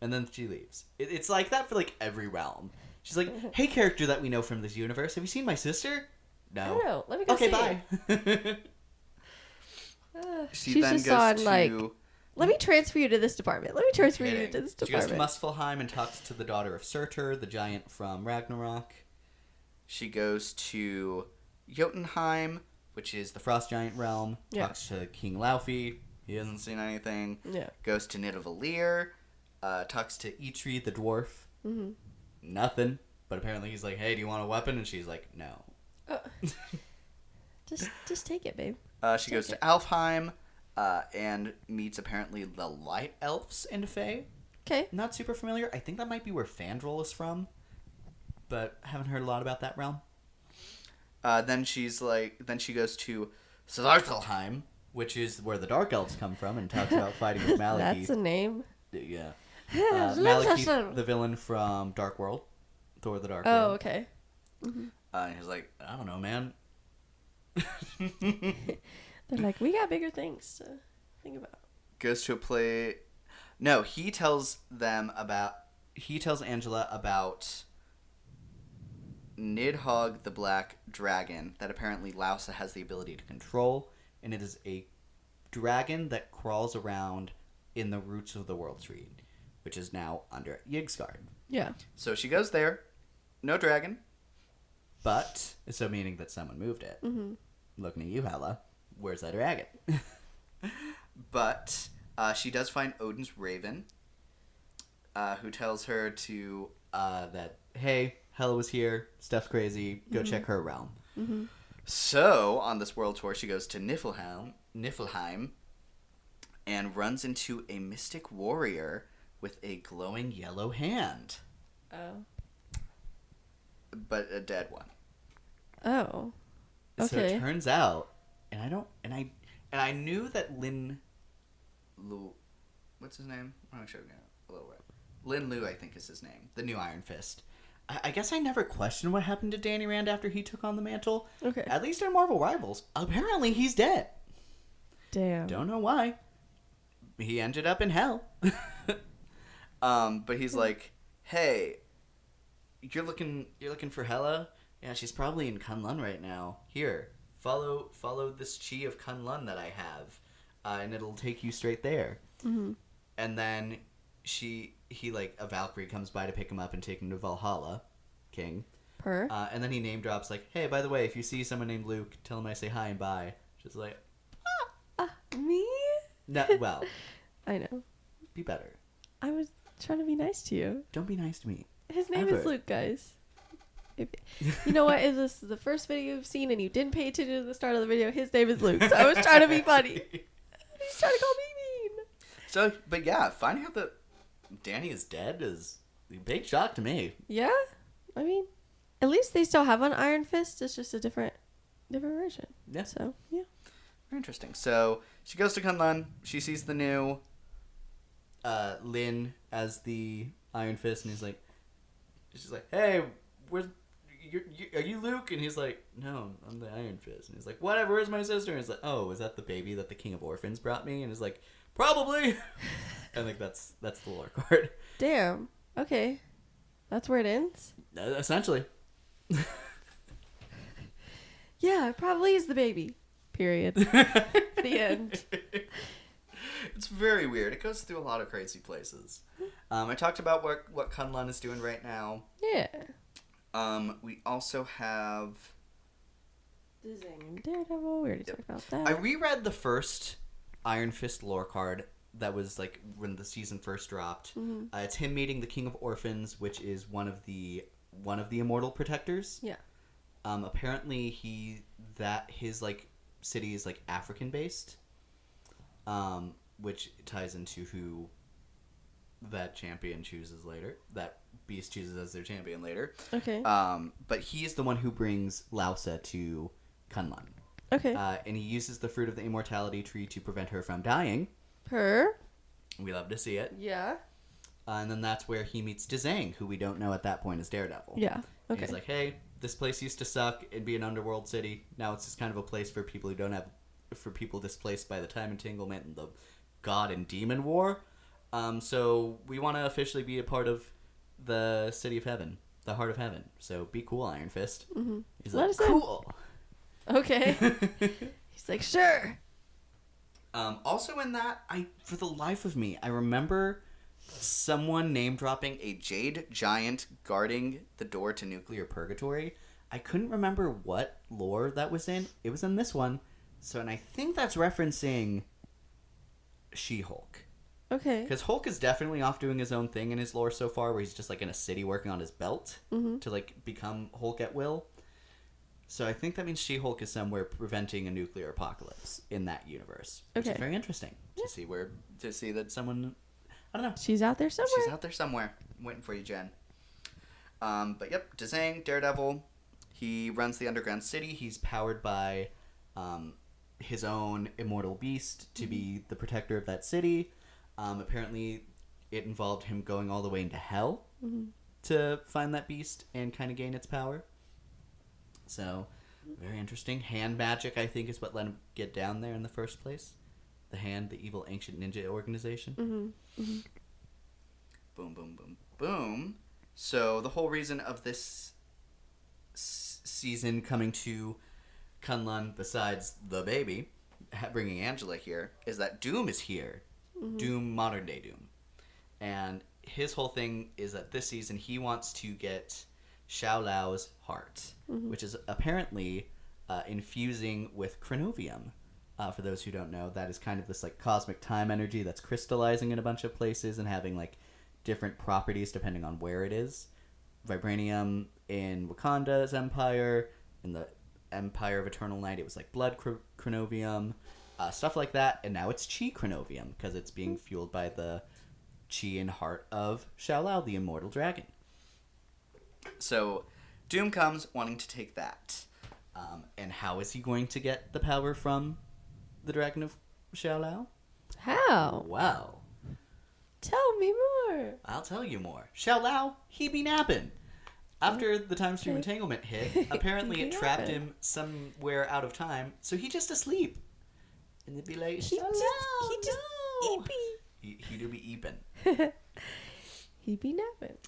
And then she leaves. It's like that for like every realm. She's like, hey, character that we know from this universe, have you seen my sister? No. I don't know. Let me go see. Okay, bye. She's just on like, let me transfer you to this department. Let me transfer you to this She goes department. to Muspelheim and talks to the daughter of Surtur, the giant from Ragnarok. She goes to Jotunheim, which is the frost giant realm. Yeah. Talks to King Laufey. He hasn't seen anything. Yeah. Goes to Nidavellir. Talks to Eitri, the dwarf. Mm-hmm. Nothing. But apparently he's like, hey, do you want a weapon? And she's like, no. Just take it, babe. She goes to Alfheim. And meets apparently the Light Elves in Fae. Okay. Not super familiar. I think that might be where Fandral is from, but haven't heard a lot about that realm. Then she goes to Svartalfheim, which is where the Dark Elves come from, and talks about fighting with Malekith. That's a name. Yeah. Malekith, the villain from Dark World, Thor: The Dark World. Oh, okay. Mm-hmm. And he's like, I don't know, man. They're like, we got bigger things to think about. Goes to a play. No, he tells Angela about Nidhogg the Black Dragon that apparently Lausa has the ability to control, and it is a dragon that crawls around in the roots of the World Tree, which is now under Yggdrasil. Yeah. So she goes there, no dragon, but so meaning that someone moved it. Mm-hmm. Looking at you, Hela. Where's that dragon? But she does find Odin's raven, who tells her to that, hey, Hela was here, stuff's crazy, go check her realm. Mm-hmm. So, on this world tour, she goes to Niflheim, and runs into a mystic warrior with a glowing yellow hand. Oh. But a dead one. Oh. So Okay. it turns out, and I knew that what's his name? I'm not sure. A little bit. Lin Lu, I think, is his name. The new Iron Fist. I guess I never questioned what happened to Danny Rand after he took on the mantle. Okay. At least in Marvel Rivals, apparently he's dead. Damn. Don't know why. He ended up in hell. But he's like, hey, you're looking for Hela? Yeah, she's probably in Kunlun right now. Here, follow this chi of Kunlun that I have, and it'll take you straight there. Mm-hmm. And then a Valkyrie comes by to pick him up and take him to Valhalla, King. And then he name drops like, hey, by the way, if you see someone named Luke, tell him I say hi and bye. Just like, me? no, well, I know. be better. I was trying to be nice to you. Don't be nice to me. His name Ever. is Luke, guys. If, you know what? If this is the first video you've seen and you didn't pay attention to the start of the video, his name is Luke. So I was trying to be funny. He's trying to call me mean. So, but yeah, finding out that Danny is dead is a big shock to me. Yeah? I mean, at least they still have an Iron Fist. It's just a different version. Yeah. So, yeah. Very interesting. So, she goes to Kunlun. She sees the new Lin as the Iron Fist, and she's like, hey, are you Luke? And he's like, no, I'm the Iron Fist. And he's like, whatever, where's my sister? And he's like, oh, is that the baby that the King of Orphans brought me? And he's like, probably. I think that's the lore card. Damn. Okay. That's where it ends? Essentially. Yeah, it probably is the baby. Period. The end. It's very weird. It goes through a lot of crazy places. I talked about what Kunlun is doing right now. Yeah. We also have... Daredevil. We already talked about that. I reread the first Iron Fist lore card that was like when the season first dropped. It's him meeting the King of Orphans, which is one of the immortal protectors. Yeah. Apparently his like city is like African based, which ties into who that champion chooses later. That beast chooses as their champion later. Okay. But he is the one who brings Lausa to Kunlun. Okay. And he uses the fruit of the immortality tree to prevent her from dying. Her. We love to see it. Yeah. And then that's where he meets Dzang, who we don't know at that point is Daredevil. Yeah. And Okay. he's like, hey, this place used to suck. It'd be an underworld city. Now it's just kind of a place for people who don't have... for people displaced by the time entanglement and the god and demon war. So we want to officially be a part of the city of heaven. The heart of heaven. So be cool, Iron Fist. Mm-hmm. He's Let like, us in. cool. Okay. He's like, sure. Also in that, for the life of me, I remember someone name dropping a jade giant guarding the door to nuclear purgatory. I couldn't remember what lore that was in. It was in this one. So, and I think that's referencing She-Hulk. Okay. Because Hulk is definitely off doing his own thing in his lore so far, where he's just like in a city working on his belt to like become Hulk at will. So I think that means She-Hulk is somewhere preventing a nuclear apocalypse in that universe, which Okay. is very interesting to see that someone, I don't know, She's out there somewhere. she's out there somewhere. I'm waiting for you, Jen. But yep, Dzang, Daredevil. He runs the underground city. He's powered by his own immortal beast to be the protector of that city. Apparently, it involved him going all the way into hell to find that beast and kind of gain its power. So, very interesting. Hand magic, I think, is what let him get down there in the first place. The Hand, the evil ancient ninja organization. Boom, boom, boom, boom. So, the whole reason of this season coming to Kunlun, besides the baby, bringing Angela here, is that Doom is here. Doom, modern day Doom. And his whole thing is that this season he wants to get Xiao Lao's heart, which is apparently infusing with Chronovium. For those who don't know, that is kind of this like cosmic time energy that's crystallizing in a bunch of places and having like different properties depending on where it is. Vibranium in Wakanda's empire, in the Empire of Eternal Night, it was like blood Chronovium, stuff like that. And now it's Chi Chronovium because it's being fueled by the Chi and heart of Xiao Lao, the immortal dragon. So, Doom comes wanting to take that. And how is he going to get the power from the Dragon of Xiao Lao? How? Well, Tell me more. I'll tell you more. Xiao Lao, he be napping. After the time stream entanglement hit, apparently it trapped napping. him somewhere out of time, so he just asleep. And they'd be like, He Xiao Lao, just no. He do be eeping. He be napping.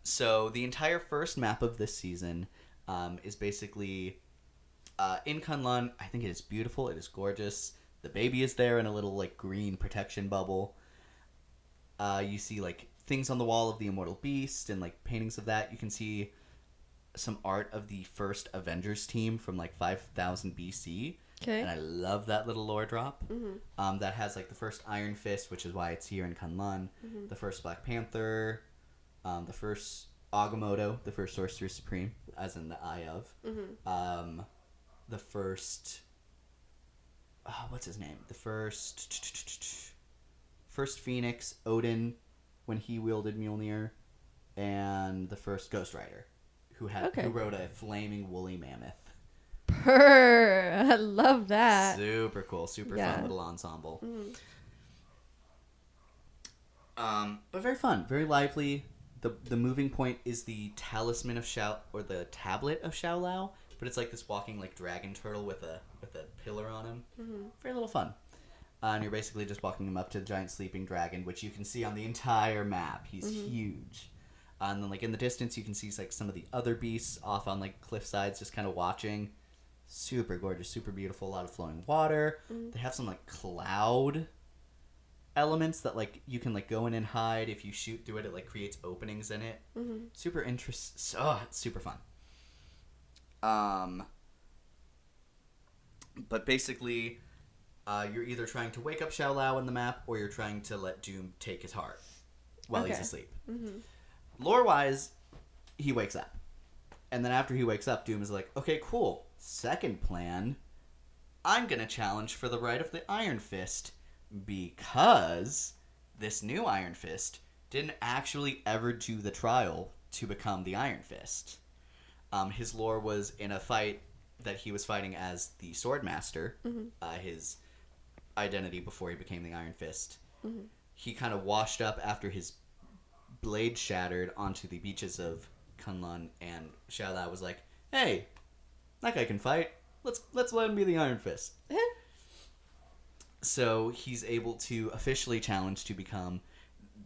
So the entire first map of this season is basically in Kunlun. I think it is beautiful. It is gorgeous. The baby is there in a little like green protection bubble. You see like things on the wall of the immortal beast and like paintings of that. You can see some art of the first Avengers team from like 5000 BC. Okay. And I love that little lore drop. That has like the first Iron Fist, which is why it's here in Kunlun. The first Black Panther. The first Agamotto, the first Sorcerer Supreme, as in the Eye of. The first... what's his name? The first Phoenix, Odin, when he wielded Mjolnir. And the first Ghost Rider, who wrote a flaming woolly mammoth. Purr. I love that. Super cool, super fun little ensemble. But very fun, very lively. The moving point is the talisman of Xiao, or the tablet of Xiao Lao, but it's like this walking like dragon turtle with a pillar on him. Very little fun. And you're basically just walking him up to the giant sleeping dragon, which you can see on the entire map. He's huge. And then like in the distance, you can see like some of the other beasts off on like cliff sides, just kind of watching. Super gorgeous, super beautiful. A lot of flowing water. They have some like cloud elements that like you can like go in and hide. If you shoot through it, it like creates openings in it. Super interesting. Oh, it's super fun. But basically, you're either trying to wake up Xiao Lao in the map, or you're trying to let Doom take his heart while he's Okay. asleep. Lore-wise, he wakes up. And then after he wakes up, Doom is like, okay, cool. Second plan, I'm going to challenge for the right of the Iron Fist, because this new Iron Fist didn't actually ever do the trial to become the Iron Fist. His lore was in a fight that he was fighting as the Swordmaster, his identity before he became the Iron Fist. He kind of washed up after his blade shattered onto the beaches of Kunlun, and Xiao Lao was like, hey, that guy can fight. Let's let him be the Iron Fist. So he's able to officially challenge to become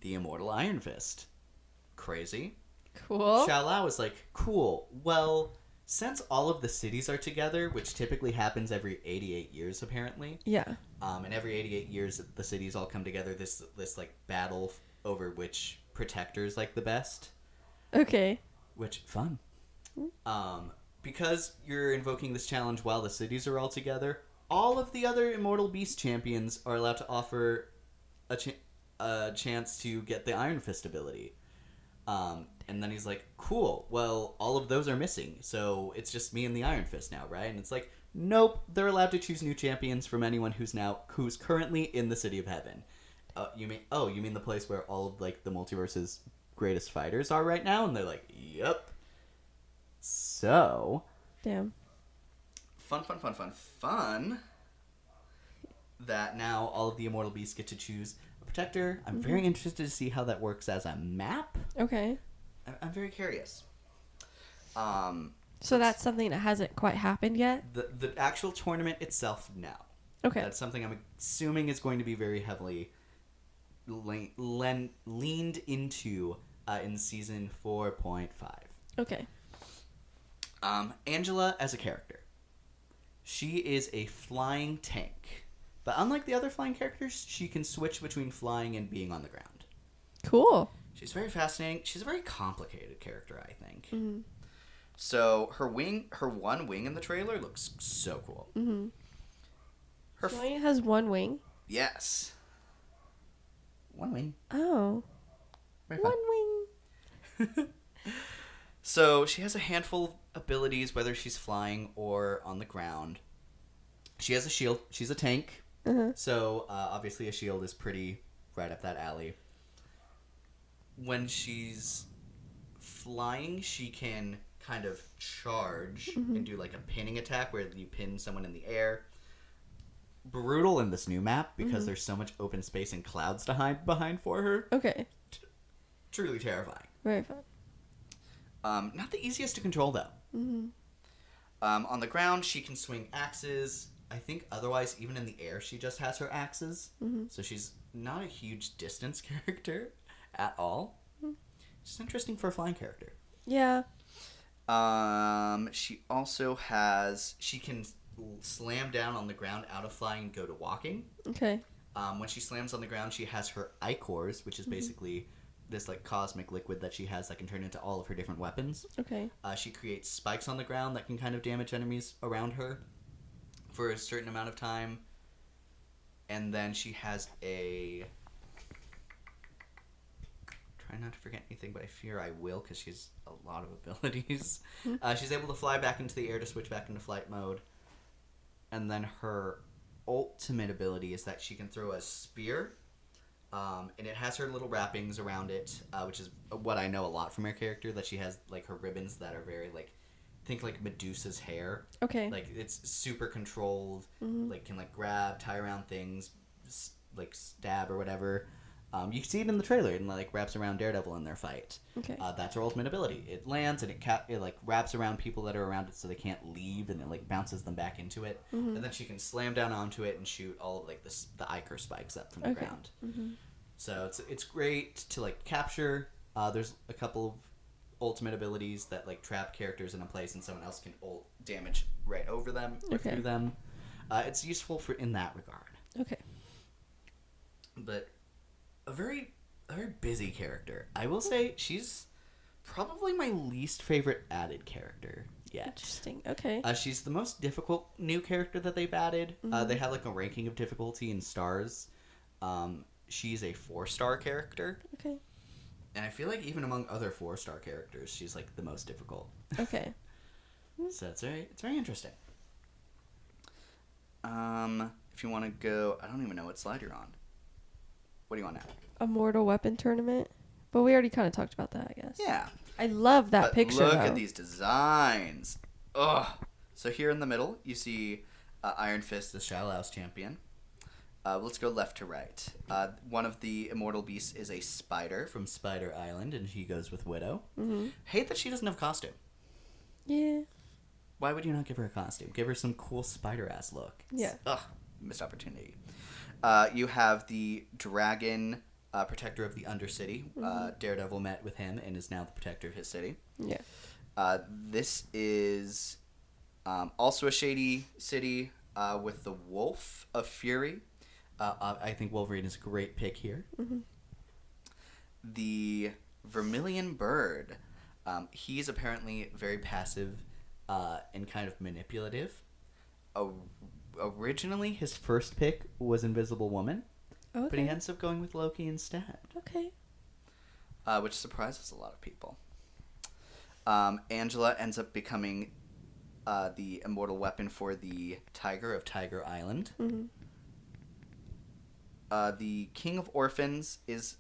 the immortal Iron Fist. Crazy. Cool. Xiao Lao is like, cool. Well, since all of the cities are together, which typically happens every 88 years apparently, Yeah. and every 88 years the cities all come together, this like battle over which protector's like the best, Okay. which fun. Because you're invoking this challenge while the cities are all together, all of the other Immortal Beast champions are allowed to offer a chance to get the Iron Fist ability. And then he's like, cool, well, all of those are missing, so it's just me and the Iron Fist now, right? And it's like, nope, they're allowed to choose new champions from anyone who's currently in the City of Heaven. You mean the place where all of like the multiverse's greatest fighters are right now? And they're like, yep. So Damn. fun that now all of the Immortal Beasts get to choose a protector. I'm very interested to see how that works as a map. Okay. I'm very curious. So that's something that hasn't quite happened yet? The actual tournament itself, no. Okay. That's something I'm assuming is going to be very heavily leaned into in season 4.5. Okay. Angela as a character. She is a flying tank. But unlike the other flying characters, she can switch between flying and being on the ground. Cool. She's very fascinating. She's a very complicated character, I think. So her one wing in the trailer looks so cool. Her She only has one wing. yes. One wing. Oh. Very fun. One wing. So she has a handful of abilities, whether she's flying or on the ground. She has a shield. She's a tank. So obviously a shield is pretty right up that alley. When she's flying, she can kind of charge and do like a pinning attack where you pin someone in the air. Brutal in this new map because there's so much open space and clouds to hide behind for her. Okay. Truly terrifying. Very fun. Not the easiest to control though. On the ground, she can swing axes. I think otherwise, even in the air, she just has her axes. So she's not a huge distance character at all. She's interesting for a flying character. Yeah. She also she can slam down on the ground out of flying and go to walking. Okay. When she slams on the ground, she has her ichors, which is basically this like cosmic liquid that she has that can turn into all of her different weapons. Okay. She creates spikes on the ground that can kind of damage enemies around her for a certain amount of time. And then she has try not to forget anything, but I fear I will because she has a lot of abilities. She's able to fly back into the air to switch back into flight mode. And then her ultimate ability is that she can throw a spear. And it has her little wrappings around it, which is what I know a lot from her character, that she has like her ribbons that are very like, think like Medusa's hair. Okay. Like it's super controlled, like can like grab, tie around things, like stab or whatever. You can see it in the trailer, and like wraps around Daredevil in their fight. Okay. That's her ultimate ability. It lands and it like wraps around people that are around it so they can't leave, and it like bounces them back into it. And then she can slam down onto it and shoot all of like the ichor spikes up from the ground. So it's great to like capture. There's a couple of ultimate abilities that like trap characters in a place, and someone else can ult damage right over them or Okay. through them. It's useful in that regard. Okay. But a very busy character. I will say she's probably my least favorite added character yet. Interesting. Okay. She's the most difficult new character that they've added. They have like a ranking of difficulty in stars. She's a 4-star character, Okay. and I feel like even among other 4-star characters, she's like the most difficult. Okay. So it's very interesting. If you want to go, I don't even know what slide you're on. What do you want now? A Mortal Weapon tournament. But we already kind of talked about that, I guess. Yeah. I love that But picture. look though. at these designs. Ugh. So here in the middle, you see Iron Fist, the Shalaos champion. Let's go left to right. One of the immortal beasts is a spider from Spider Island, and he goes with Widow. Mm-hmm. Hate that she doesn't have costume. Yeah. Why would you not give her a costume? Give her some cool spider-ass look. Yeah. Ugh. Missed opportunity. You have the dragon protector of the Undercity. Daredevil met with him and is now the protector of his city. Yeah. This is also a shady city with the Wolf of Fury. I think Wolverine is a great pick here. Mm-hmm. The Vermilion Bird. He's apparently very passive and kind of manipulative. Originally, his first pick was Invisible Woman, Okay. but he ends up going with Loki instead. Okay. Which surprises a lot of people. Angela ends up becoming the immortal weapon for the Tiger of Tiger Island. Mm-hmm. The King of Orphans is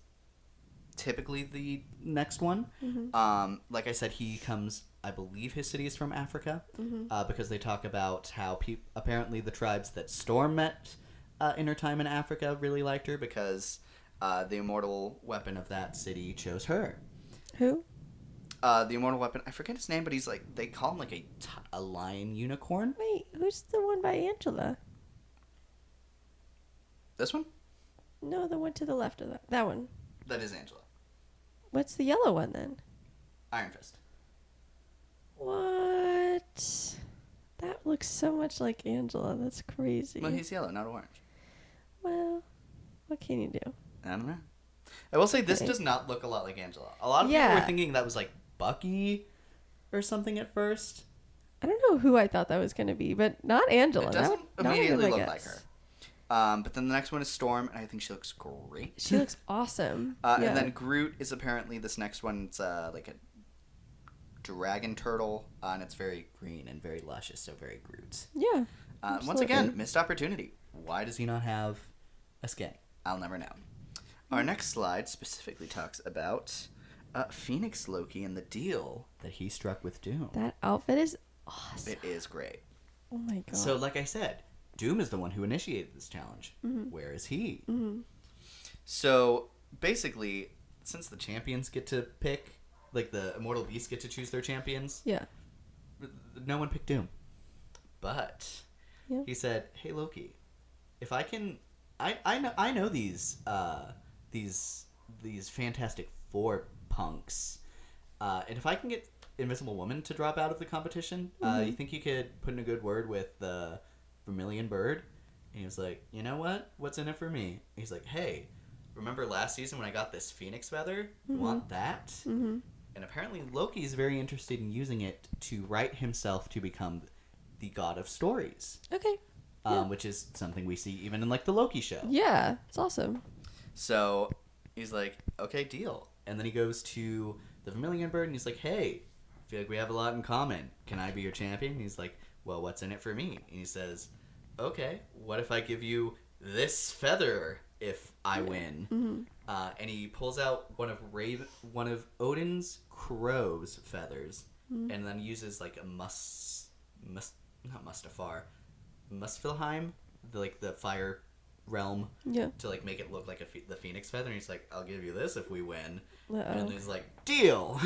typically the next one. Mm-hmm. Like I said, he comes, I believe his city is from Africa, Mm-hmm. because they talk about how apparently the tribes that Storm met in her time in Africa really liked her because the immortal weapon of that city chose her. Who? The immortal weapon, I forget his name, but he's like, they call him like a lion unicorn. Wait, who's the one by Angela? This one? No, the one to the left of that. That one. That is Angela. What's the yellow one then? Iron Fist. What? That looks so much like Angela. That's crazy. Well, he's yellow, not orange. Well, what can you do? I don't know. I will say this Okay. does not look a lot like Angela. A lot of people Yeah. were thinking that was like Bucky or something at first. I don't know who I thought that was going to be, but not Angela. It That doesn't would- not even immediately my look like guess. her. But then the next one is Storm, and I think she looks great. She looks awesome. And Yeah. then Groot is apparently this next one. It's like a dragon turtle, and it's very green and very luscious, so very Groot. Yeah. Once again, absolutely. missed opportunity. Why does he not have a skin? I'll never know. Our next slide specifically talks about Phoenix Loki and the deal that he struck with Doom. That outfit is awesome. It is great. Oh my god. So, like I said, Doom is the one who initiated this challenge. Mm-hmm. Where is he? So, basically, since the champions get to pick, like the Immortal Beasts get to choose their champions, yeah. no one picked Doom. But Yeah. he said, "Hey Loki, if I can, I know these Fantastic Four punks, and if I can get Invisible Woman to drop out of the competition, you think you could put in a good word with the Vermilion Bird?" And he was like, "You know what? What's in it for me?" He's like, "Hey, remember last season when I got this Phoenix feather? You want that?" Mm-hmm. And apparently Loki is very interested in using it to write himself to become the god of stories, Okay. Yeah. which is something we see even in like the Loki show. Yeah. It's awesome. So he's like, "Okay, deal." And then he goes to the Vermilion Bird and he's like, "Hey, I feel like we have a lot in common. Can I be your champion?" And he's like, "Well, what's in it for me?" And he says, "Okay, what if I give you this feather if I win?" Mm-hmm. And he pulls out one of Odin's crow's feathers, and then uses like a Muspelheim, the fire realm, Yeah. to like make it look like the phoenix feather. And he's like, "I'll give you this if we win." Uh-oh. And he's like, "Deal,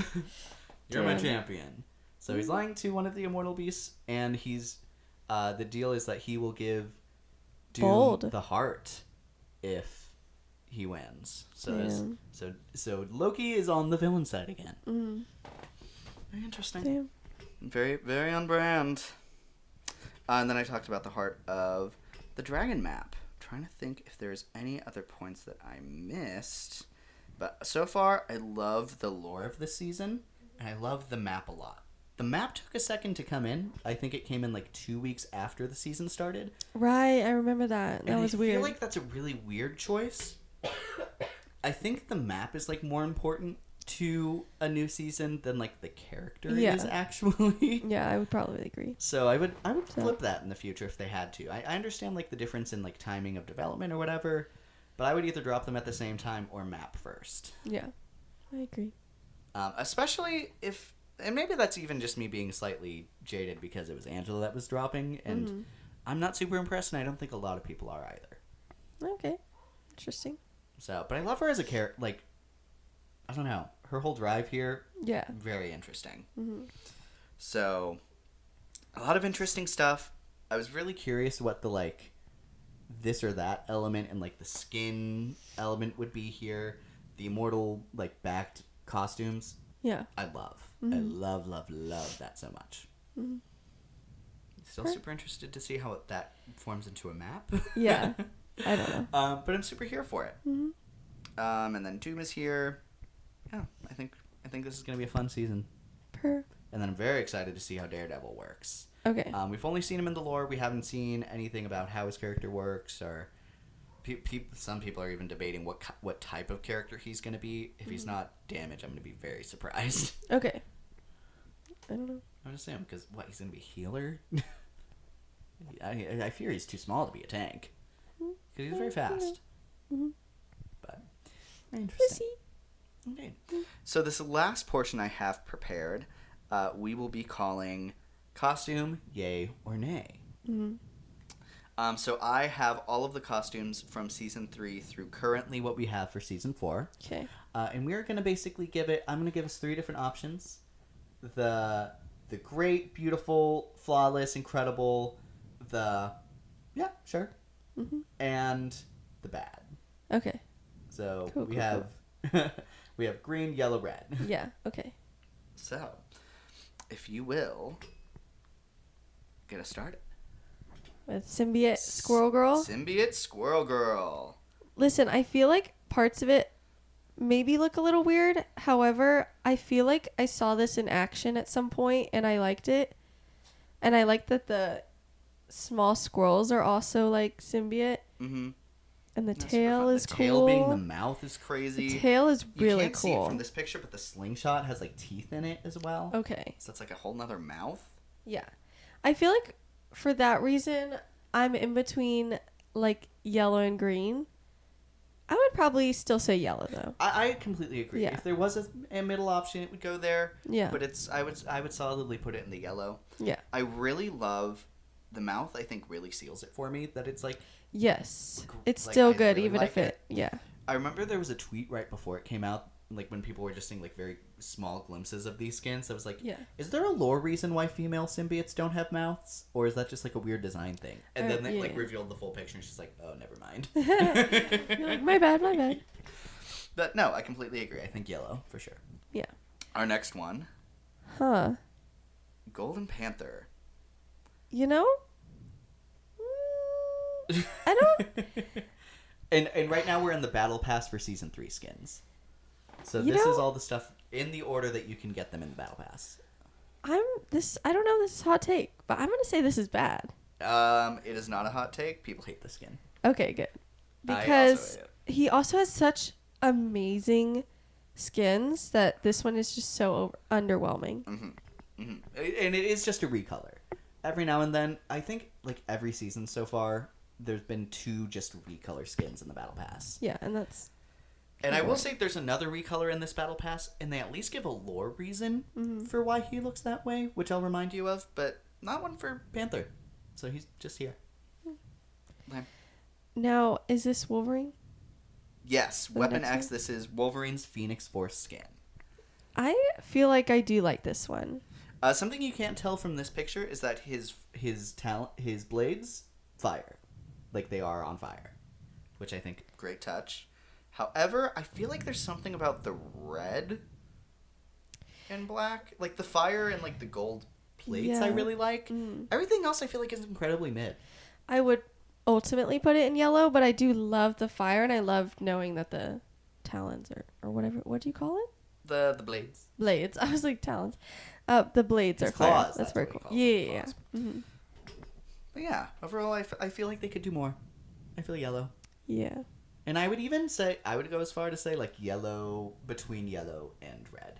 you're my Damn. champion." So he's lying to one of the immortal beasts, and he's the deal is that he will give Doom Bold. the heart if he wins. So Damn. so Loki is on the villain side again. Mm. Very interesting. Damn. Very, very on brand. And then I talked about the heart of the dragon map. trying to think if there's any other points that I missed. But so far, I love the lore of this season, and I love the map a lot. The map took a second to come in. I think it came in like 2 weeks after the season started. Right, I remember that. That And was I weird. feel like that's a really weird choice. I think the map is like more important to a new season than like the character Yeah. is actually. Yeah, I would probably agree. So I would So- flip that in the future if they had to. I understand like the difference in like timing of development or whatever, but I would either drop them at the same time or map first. Yeah, I agree. Especially if, and maybe that's even just me being slightly jaded because it was Angela that was dropping, and Mhm. I'm not super impressed, and I don't think a lot of people are either. Okay, interesting. So, but I love her as a character. Like, I don't know, her whole drive here, Yeah. very interesting. Hmm. So, a lot of interesting stuff. I was really curious what the like this or that element and like the skin element would be here. The immortal like backed costumes, Yeah. I love. I Mhm. love that so much. Mhm. Still Sure. super interested to see how that forms into a map. Yeah. I don't know. But I'm super here for it. Mhm. And then Doom is here. Yeah, I think this is gonna be a fun season. Per. And then I'm very excited to see how Daredevil works. Okay. We've only seen him in the lore. We haven't seen anything about how his character works, or some people are even debating what type of character he's going to be. If he's not Damage, I'm going to be very surprised. Okay. I don't know. I would assume, because he's going to be a healer? I fear he's too small to be a tank. Because he's very fast. Mhm. But, interesting. Pussy. Indeed. So this last portion I have prepared, we will be calling costume, yay or nay. Mhm. So I have all of the costumes from season 3 through currently what we have for season 4. Okay. And we're going to basically I'm going to give us 3 different options. The great, beautiful, flawless, incredible, yeah, sure, Mhm. and the bad. Okay. So Cool, we cool, have we have green, yellow, red. Yeah. Okay. So, if you will, get us started. With Symbiote Squirrel Girl. Symbiote Squirrel Girl. Listen, I feel like parts of it maybe look a little weird. However, I feel like I saw this in action at some point and I liked it. And I like that the small squirrels are also like symbiote. Mm-hmm. And the That's tail super fun. is the cool. tail being the mouth is crazy. The tail is really you can't see it cool. from this picture, but the slingshot has like teeth in it as well. Okay. So it's like a whole nother mouth. Yeah. I feel like for that reason, I'm in between like yellow and green. I would probably still say yellow though. I completely agree. Yeah. If there was a middle option, it would go there. Yeah. But I would solidly put it in the yellow. Yeah. I really love the mouth. I think really seals it for me. That it's like Yes. It's like, still I good really even like if it yeah. I remember there was a tweet right before it came out, like when people were just seeing like very small glimpses of these skins. I was like, Yeah. is there a lore reason why female symbiotes don't have mouths, or is that just like a weird design thing? And then they yeah. like revealed the full picture, and she's like, oh, never mind. You're like, my bad, my bad. But no, I completely agree. I think yellow for sure. Yeah. Our next one, Huh. Golden Panther. You know? I don't And right now we're in the battle pass for season 3 skins. So You this is know- all the stuff in the order that you can get them in the battle pass. I don't know if this is a hot take, but I'm gonna say this is bad. It is not a hot take. People hate the skin. Okay, good. I also Because hate it. he also has such amazing skins that this one is just so underwhelming. And it is just a recolor. Every now and then, I think like every season so far, there's been 2 just recolor skins in the battle pass. Yeah, and that's And I will say there's another recolor in this battle pass, and they at least give a lore reason for why he looks that way, which I'll remind you of, but not one for Panther. So he's just here. Okay. now is this Wolverine? Yes, the Weapon next X, one? this is Wolverine's Phoenix Force skin. I feel like I do like this one. Something you can't tell from this picture is that his blades fire, like they are on fire, which I think great touch. However, I feel like there's something about the red and black, like the fire and like the gold plates. I Yeah. really like. Mm. Everything else I feel like is incredibly mid. I would ultimately put it in yellow, but I do love the fire, and I love knowing that the talons or whatever. What do you call it? The blades. Blades. I was like talons. The blades His are fire. claws, That's that's very what he cool. calls Yeah, them, yeah, yeah. claws. Mm-hmm. But yeah, overall, I feel like they could do more. I feel yellow. Yeah. And I would even say, I would go as far to say, like, yellow, between yellow and red.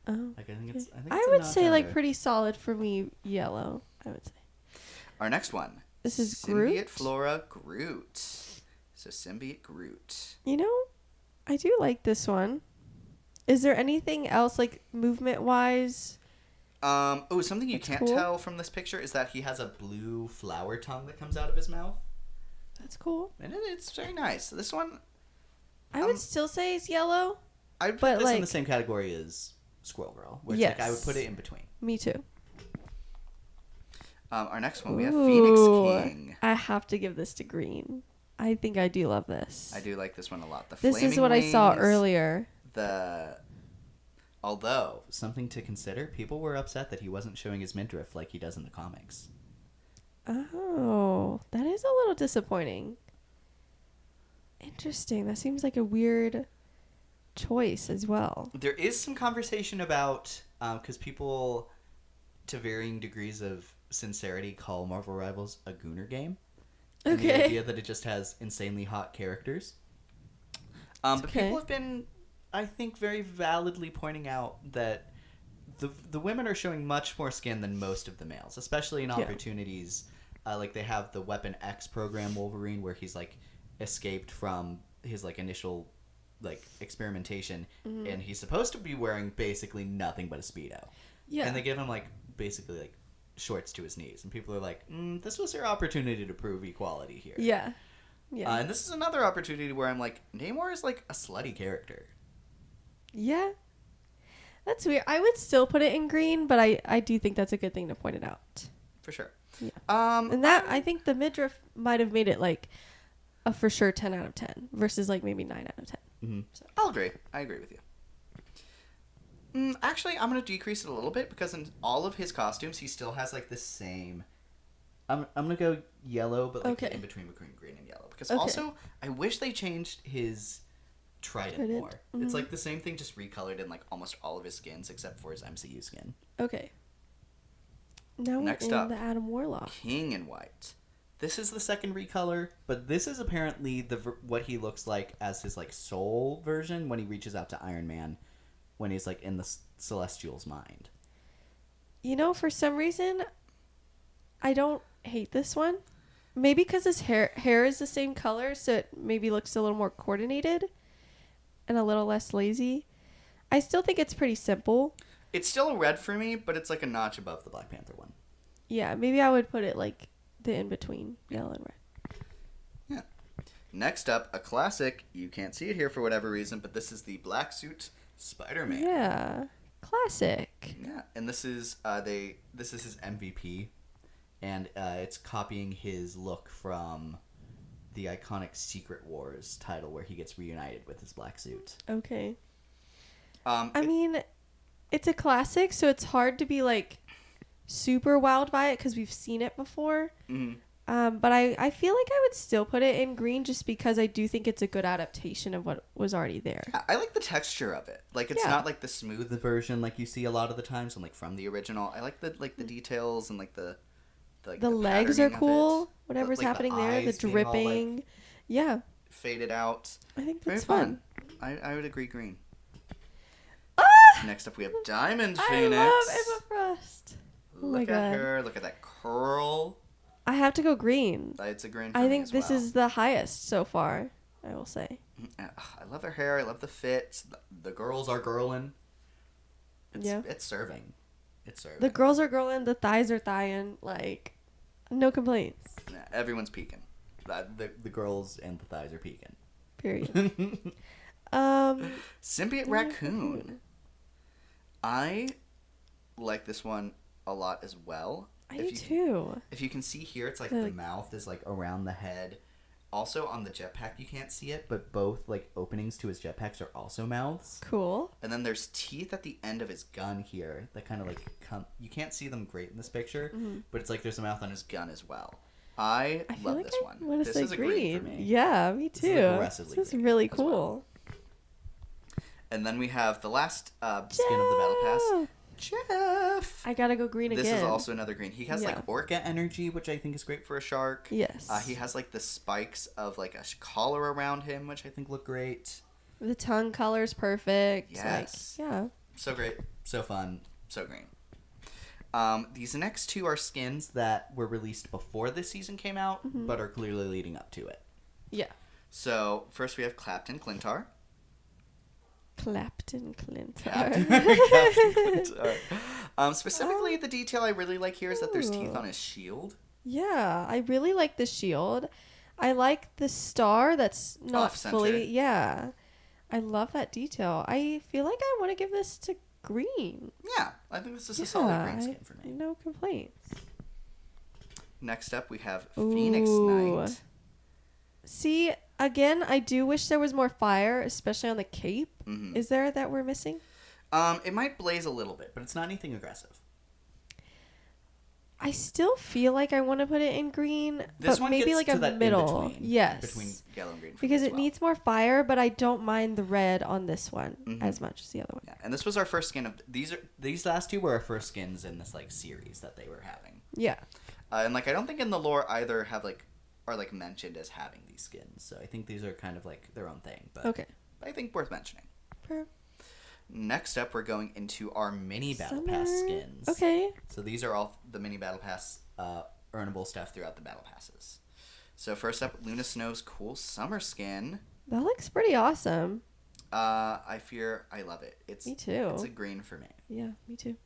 Oh. Like, I think okay. it's a I would notch say like under. pretty solid for me. Yellow. I would say. Our next one. This is Symbiote Groot? Flora Groot. So, Symbiote Groot. You know, I do like this one. Is there anything else like movement wise? Something you That's can't cool. tell from this picture is that he has a blue flower tongue that comes out of his mouth. That's cool. And it's very nice. This one, I would still say it's yellow. I would But, put this in like- the same category as Squirrel Girl. Which, Yes. like, I would put it in between. Me too. Our next one, we have Ooh, Phoenix King. I have to give this to green. I think I do love this. I do like this one a lot. The This is flaming what I saw wings, earlier. Although, something to consider, people were upset that he wasn't showing his midriff like he does in the comics. Oh, that is a little disappointing. Interesting. That seems like a weird choice as well. There is some conversation about, because people, to varying degrees of sincerity, call Marvel Rivals a Gooner game. And the Okay. idea that it just has insanely hot characters. But Okay. people have been, I think, very validly pointing out that the women are showing much more skin than most of the males, especially in Yeah. opportunities. Like, they have the Weapon X program Wolverine, where he's, like, escaped from his, like, initial, like, experimentation, Mm-hmm. and he's supposed to be wearing basically nothing but a Speedo. Yeah. And they give him, like, basically, like, shorts to his knees. And people are like, this was your opportunity to prove equality here. Yeah. Yeah. And this is another opportunity where I'm like, Namor is, like, a slutty character. Yeah. That's weird. I would still put it in green, but I do think that's a good thing to point it out. For sure. Yeah. And And that, I think the midriff might have made it like a for sure 10 out of 10 versus like maybe 9 out of 10. I'll agree. I agree with you. Actually, I'm going to decrease it a little bit because in all of his costumes, he still has, like, the same... I'm going to go yellow, but, like, Okay. in between green and yellow. Because Okay. also, I wish they changed his trident Trident? more. It's, like, the same thing, just recolored in, like, almost all of his skins except for his MCU skin. Okay. Now Next we're in up. the Adam Warlock. King in white. This is the second recolor, but this is apparently what he looks like as his, like, soul version when he reaches out to Iron Man, when he's, like, in the Celestial's mind. You know, for some reason, I don't hate this one. Maybe because his hair is the same color, so it maybe looks a little more coordinated and a little less lazy. I still think it's pretty simple. It's still a red for me, but it's, like, a notch above the Black Panther one. Yeah, maybe I would put it like the in-between yellow and red. Yeah. Next up, a classic. You can't see it here for whatever reason, but this is the black suit Spider-Man. Yeah. Classic. Yeah, and this is his MVP, and it's copying his look from the iconic Secret Wars title, where he gets reunited with his black suit. Okay. I mean, it's a classic, so it's hard to be like super wowed by it because we've seen it before. Mhm. But I feel like I would still put it in green just because I do think it's a good adaptation of what was already there. I like the texture of it. Like, it's Yeah. not like the smooth version like you see a lot of the times, and like from the original. I like the details and like the The legs are patterning of cool. it. Whatever's Like, the happening there, the eyes being all, like, dripping. Yeah, faded out. I think Very that's fun. fun. I would agree green. Ah! Next up, we have Diamond I Phoenix. love Emma Frost. Oh my Look God. at her. Look at that curl. I have to go green. It's a green for I me think as this well. is the highest so far, I will say. I love her hair. I love the fit. The girls are girling. Yeah. It's serving. It's serving. The girls are girling, the thighs are thighin', like, no complaints. Yeah, everyone's peeking. The girls and the thighs are peeking. Period. Symbiote Raccoon. I like this one a lot as well. I do too. If you can see here, it's like The- the mouth is like around the head. Also on the jetpack, you can't see it, but both like openings to his jetpacks are also mouths. Cool. And then there's teeth at the end of his gun here that kind of like come. You can't see them great in this picture, Mm-hmm. but it's like there's a mouth on his gun as well. I I feel love like this I one. want to This say is a green. green for me. Yeah, me This too. is aggressively This is green really as well. cool. And then we have the last skin of the battle pass. Jeff. I gotta go green This again. is also another green. He has Yeah. like orca energy, which I think is great for a shark. Yes. He has like the spikes of like a collar around him, which I think look great. The tongue color's perfect. Yes. Like, yeah. So great, so fun, so green. These next two are skins that were released before this season came out, but are clearly leading up to it. Yeah. So first we have Clapton Clintar. Clapton Clintar. Captain Clintar. Specifically, the detail I really like here is that there's teeth Ooh. on his shield. Yeah, I really like the shield. I like the star that's not Off-center. fully. Yeah. I love that detail. I feel like I want to give this to green. Yeah, I think this is a solid green skin for me. No complaints. Next up, we have Phoenix Ooh. Knight. See, again, I do wish there was more fire, especially on the cape. Mhm. Is there that we're missing? It might blaze a little bit, but it's not anything aggressive. I still feel like I want to put it in green, This but one maybe gets like to a that middle. in-between. Yes. Between yellow and green. for me Because as it well. needs more fire, but I don't mind the red on this one Mhm. as much as the other one. Yeah, and this was our first skin of these last two were our first skins in this like series that they were having. Yeah. And like I don't think in the lore either have like are like mentioned as having these skins. So I think these are kind of like their own thing, but Okay. I think worth mentioning. Per- Next up, we're going into our mini battle pass Summer. skins. Okay. So these are all the mini battle pass earnable stuff throughout the battle passes. So first up, Luna Snow's cool summer skin. That looks pretty awesome. I love it. It's Me too. It's a green for me. Yeah, me too.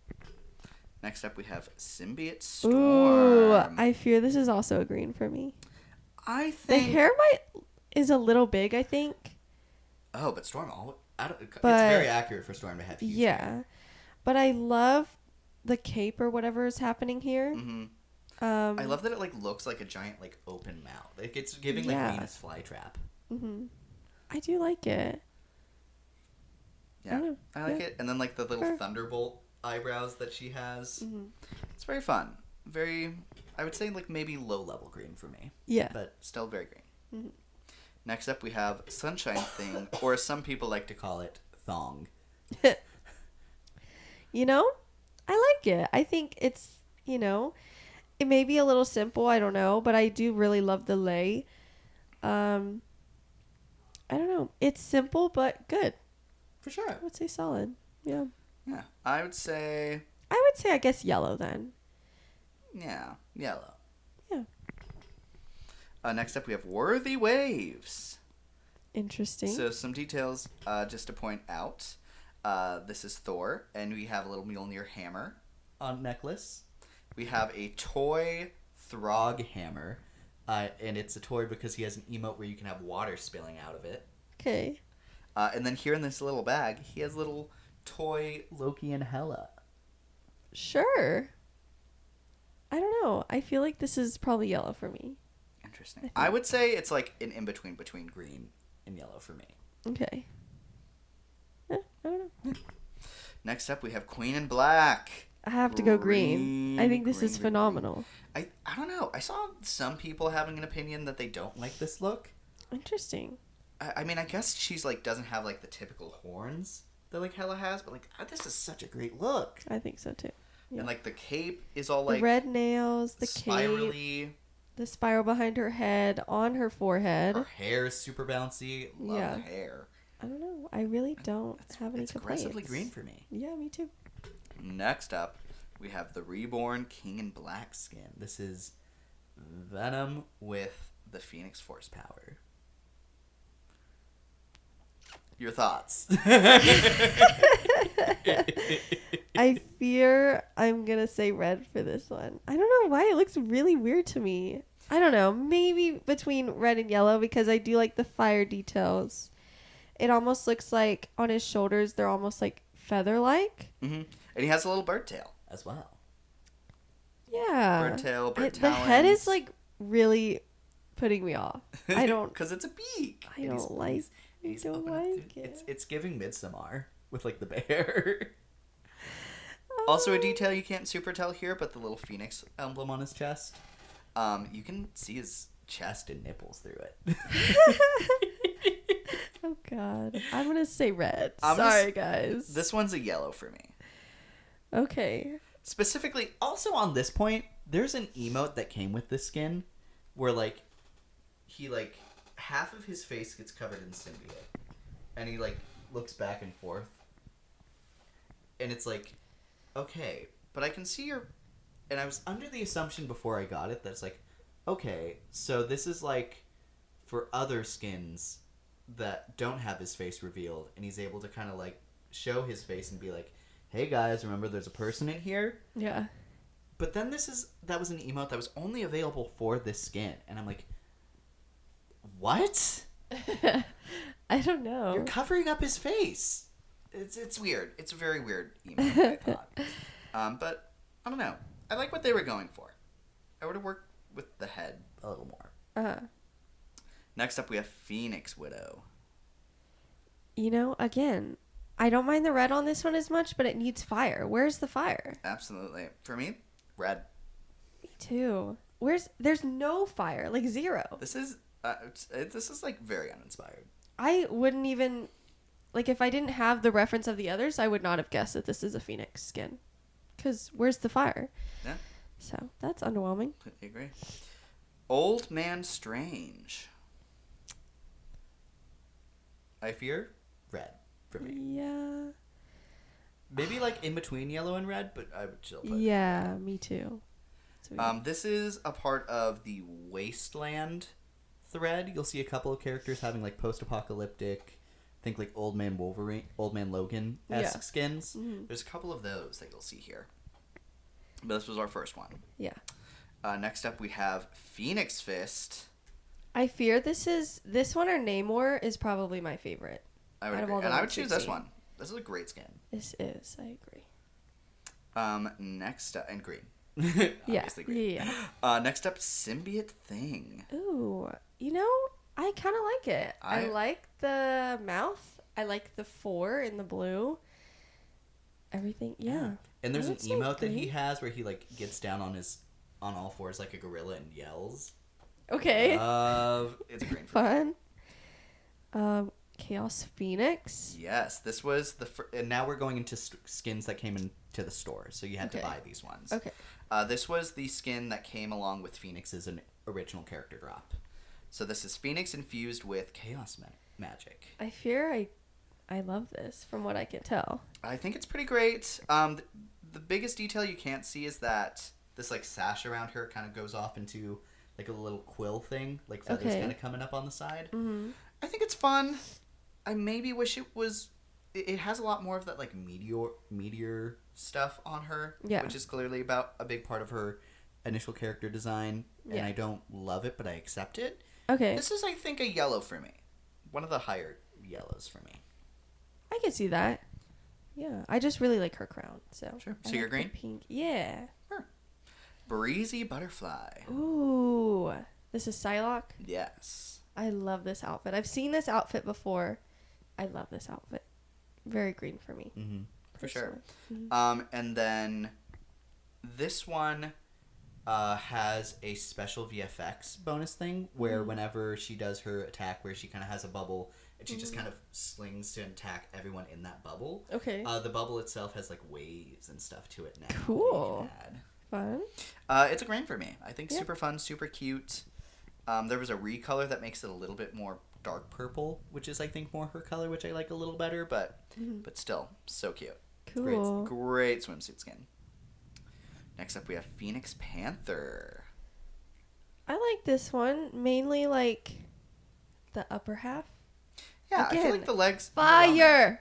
Next up, we have Symbiote Storm. Ooh, I fear this is also a green for me. I The think. hair is a little big, I think. Oh, but Storm it's But- very accurate for Storm to have huge Yeah. But I love the cape or whatever is happening here. Mm-hmm. I I love that it like looks like a giant like open mouth. Like it's giving like Yeah. Venus flytrap. Mm-hmm. I do like it. Yeah, know. I like Yeah. it. And then like the little Sure. thunderbolt eyebrows that she has. Mm-hmm. It's very fun. Very, I would say like maybe low level green for me, Yeah. but still very green. Mhm. Next up, we have Sunshine Thing, or as some people like to call it, Thong. You know, I like it. I think it's, it may be a little simple, I don't know, but I do really love the lay. I don't know. It's simple but good. For sure. I would say solid. Yeah. Yeah, I would say, I guess yellow then. yeah, yellow. Yeah. Next up, we have Worthy Waves. Interesting. So some details, just to point out. This is Thor, and we have a little Mjolnir hammer on necklace. We have a toy Throg hammer, and it's a toy because he has an emote where you can have water spilling out of it. Okay. And then here in this little bag, he has little toy Loki and Hela. Sure. I don't know. I feel like this is probably yellow for me. Interesting. I would say it's like an in-between between green and yellow for me. Okay. I don't know. Next up, we have Queen in Black. I have to go green. I think this is Green. phenomenal. I don't know. I saw some people having an opinion that they don't like this look. Interesting. I mean, I guess she's like doesn't have like the typical horns that like Hela has, but like this is such a great look. I think so too. Yeah. And like the cape is all The like red nails, the cape, spirally. the spiral behind her head, on her forehead. Her hair is super bouncy. Love Yeah. the hair. I don't know. I really don't have any It's complaints. aggressively green for me. Yeah, me too. Next up, we have the Reborn King in Black skin. This is Venom with the Phoenix Force power. Your thoughts? I fear I'm gonna say red for this one. I don't know why it looks really weird to me. I don't know. Maybe between red and yellow because I do like the fire details. It almost looks like on his shoulders they're almost like feather-like. Mm-hmm. And he has a little bird tail as well. Yeah. Bird tail, bird The head talons. is like really putting me off. I don't. Because it's a beak. I And he's- don't like. he's- I he's don't open up to- like it. It's giving Midsommar with like the bear. Also, a detail you can't super tell here, but the little phoenix emblem on his chest. You can see his chest and nipples through it. Oh God, I'm gonna say red. I'm gonna Sorry, guys. This one's a yellow for me. Okay. Specifically, also on this point, there's an emote that came with this skin where, like, he, like, half of his face gets covered in symbiote. And he, like, looks back and forth. And it's like, okay, but I can see your... And I was under the assumption before I got it that it's like, okay, so this is, like, for other skins that don't have his face revealed. And he's able to kind of, like, show his face and be like, hey guys, remember there's a person in here? Yeah. But then that was an emote that was only available for this skin. And I'm like, what? I don't know. You're covering up his face. It's weird. It's a very weird emote, I thought. But I don't know. I like what they were going for. I would have worked with the head a little more. Uh-huh. Next up, we have Phoenix Widow. You know, again, I don't mind the red on this one as much, but it needs fire. Where's the fire? Absolutely. For me, red. Me too. There's no fire, like zero. This is like very uninspired. I wouldn't even, like, if I didn't have the reference of the others, I would not have guessed that this is a Phoenix skin. Because where's the fire? Yeah. So that's underwhelming. Completely agree. Old Man Strange. I fear red for me. Yeah. Maybe like in between yellow and red, but I would still put Yeah, me too. It's weird. This is a part of the Wasteland thread. You'll see a couple of characters having like post-apocalyptic, think like Old Man Logan-esque Yeah. skins. Mhm. There's a couple of those that you'll see here. But this was our first one. Yeah. Next up, we have Phoenix Fist. I fear this one or Namor is probably my favorite. I would Out of agree. all the And I would ones we've choose this seen. one. This is a great skin. This is, I agree. Next up, and green. Yeah. Obviously green. Yeah. Next up, Symbiote Thing. Ooh, you know, I kind of like it. I like the mouth. I like the 4 in the blue. Everything, yeah. And there's I an would say emote that he green. has where he like gets down on all fours like a gorilla and yells. Okay. It's a green for me. Fun. Chaos Phoenix. Yes, this was and now we're going into skins that came into the store, so you had to Okay. buy these ones. Okay. This was the skin that came along with Phoenix's original character drop. So this is Phoenix infused with chaos magic. I fear I love this from what I can tell. I think it's pretty great. The biggest detail you can't see is that this like sash around her kind of goes off into like a little quill thing, like feathers Okay. kind of coming up on the side. Mm-hmm. I think it's fun. I maybe wish it was. It has a lot more of that like meteor stuff on her, Yeah. which is clearly about a big part of her initial character design. And Yeah. I don't love it, but I accept it. Okay. This is, I think, a yellow for me. One of the higher yellows for me. I can see that. Yeah. I just really like her crown. So. Sure. I So you're like the green? Pink. Yeah. Breezy Butterfly. Ooh. This is Psylocke. Yes. I love this outfit. I've seen this outfit before. I love this outfit. Very green for me. Mm-hmm. For sure. personally. And then this one has a special VFX bonus thing where whenever she does her attack, where she kind of has a bubble and she just kind of slings to attack everyone in that bubble. Okay. The bubble itself has like waves and stuff to it now. that you Cool. can add. Fun. It's a green for me. I think Yeah. super fun, super cute. There was a recolor that makes it a little bit more dark purple, which is I think more her color, which I like a little better, but still so cute. Cool. Great swimsuit skin. Next up, we have Phoenix Panther. I like this one mainly like the upper half. Yeah, I feel Again, like the legs. Fire!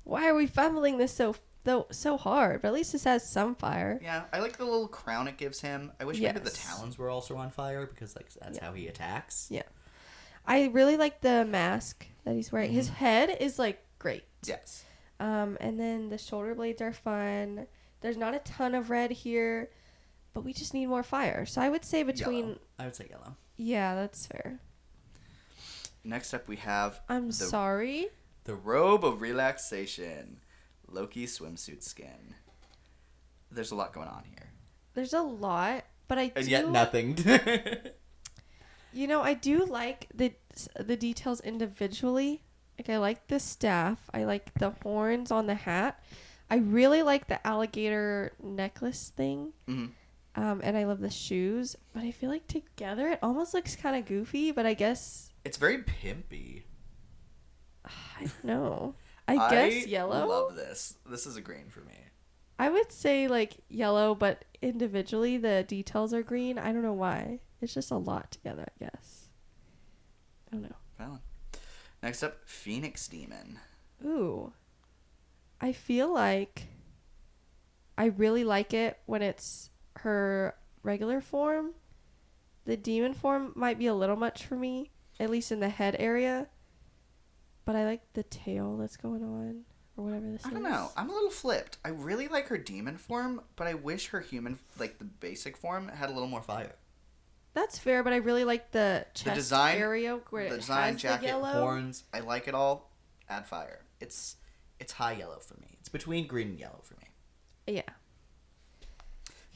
Why are we fumbling this so hard? But at least this has some fire. Yeah, I like the little crown it gives him. I wish maybe the Yes. talons were also on fire because like that's how he attacks. Yeah. I really like the mask that he's wearing. His head is like great. Yes. And then the shoulder blades are fun. There's not a ton of red here, but we just need more fire. So I would say between Yellow. I would say yellow. Yeah, that's fair. Next up, we have I'm sorry. the Robe of Relaxation, Loki swimsuit skin. There's a lot going on here. There's a lot. but I do. And yet nothing. You know, I do like the details individually. Like, I like the staff. I like the horns on the hat. I really like the alligator necklace thing. Mhm. And I love the shoes. But I feel like together it almost looks kind of goofy. But I guess It's very pimpy. I don't know. I guess yellow. I love this. This is a green for me. I would say like yellow, but individually the details are green. I don't know why. It's just a lot together, I guess. I don't know. Valid. Next up, Phoenix Demon. Ooh. I feel like I really like it when it's her regular form. The demon form might be a little much for me, at least in the head area. But I like the tail that's going on, or whatever this is. I don't know. I'm a little flipped. I really like her demon form, but I wish her human, like the basic form, had a little more fire. That's fair, but I really like the chest design- area where The it design, has jacket, the yellow. horns, I like it all. Add fire. It's high yellow for me. It's between green and yellow for me. Yeah.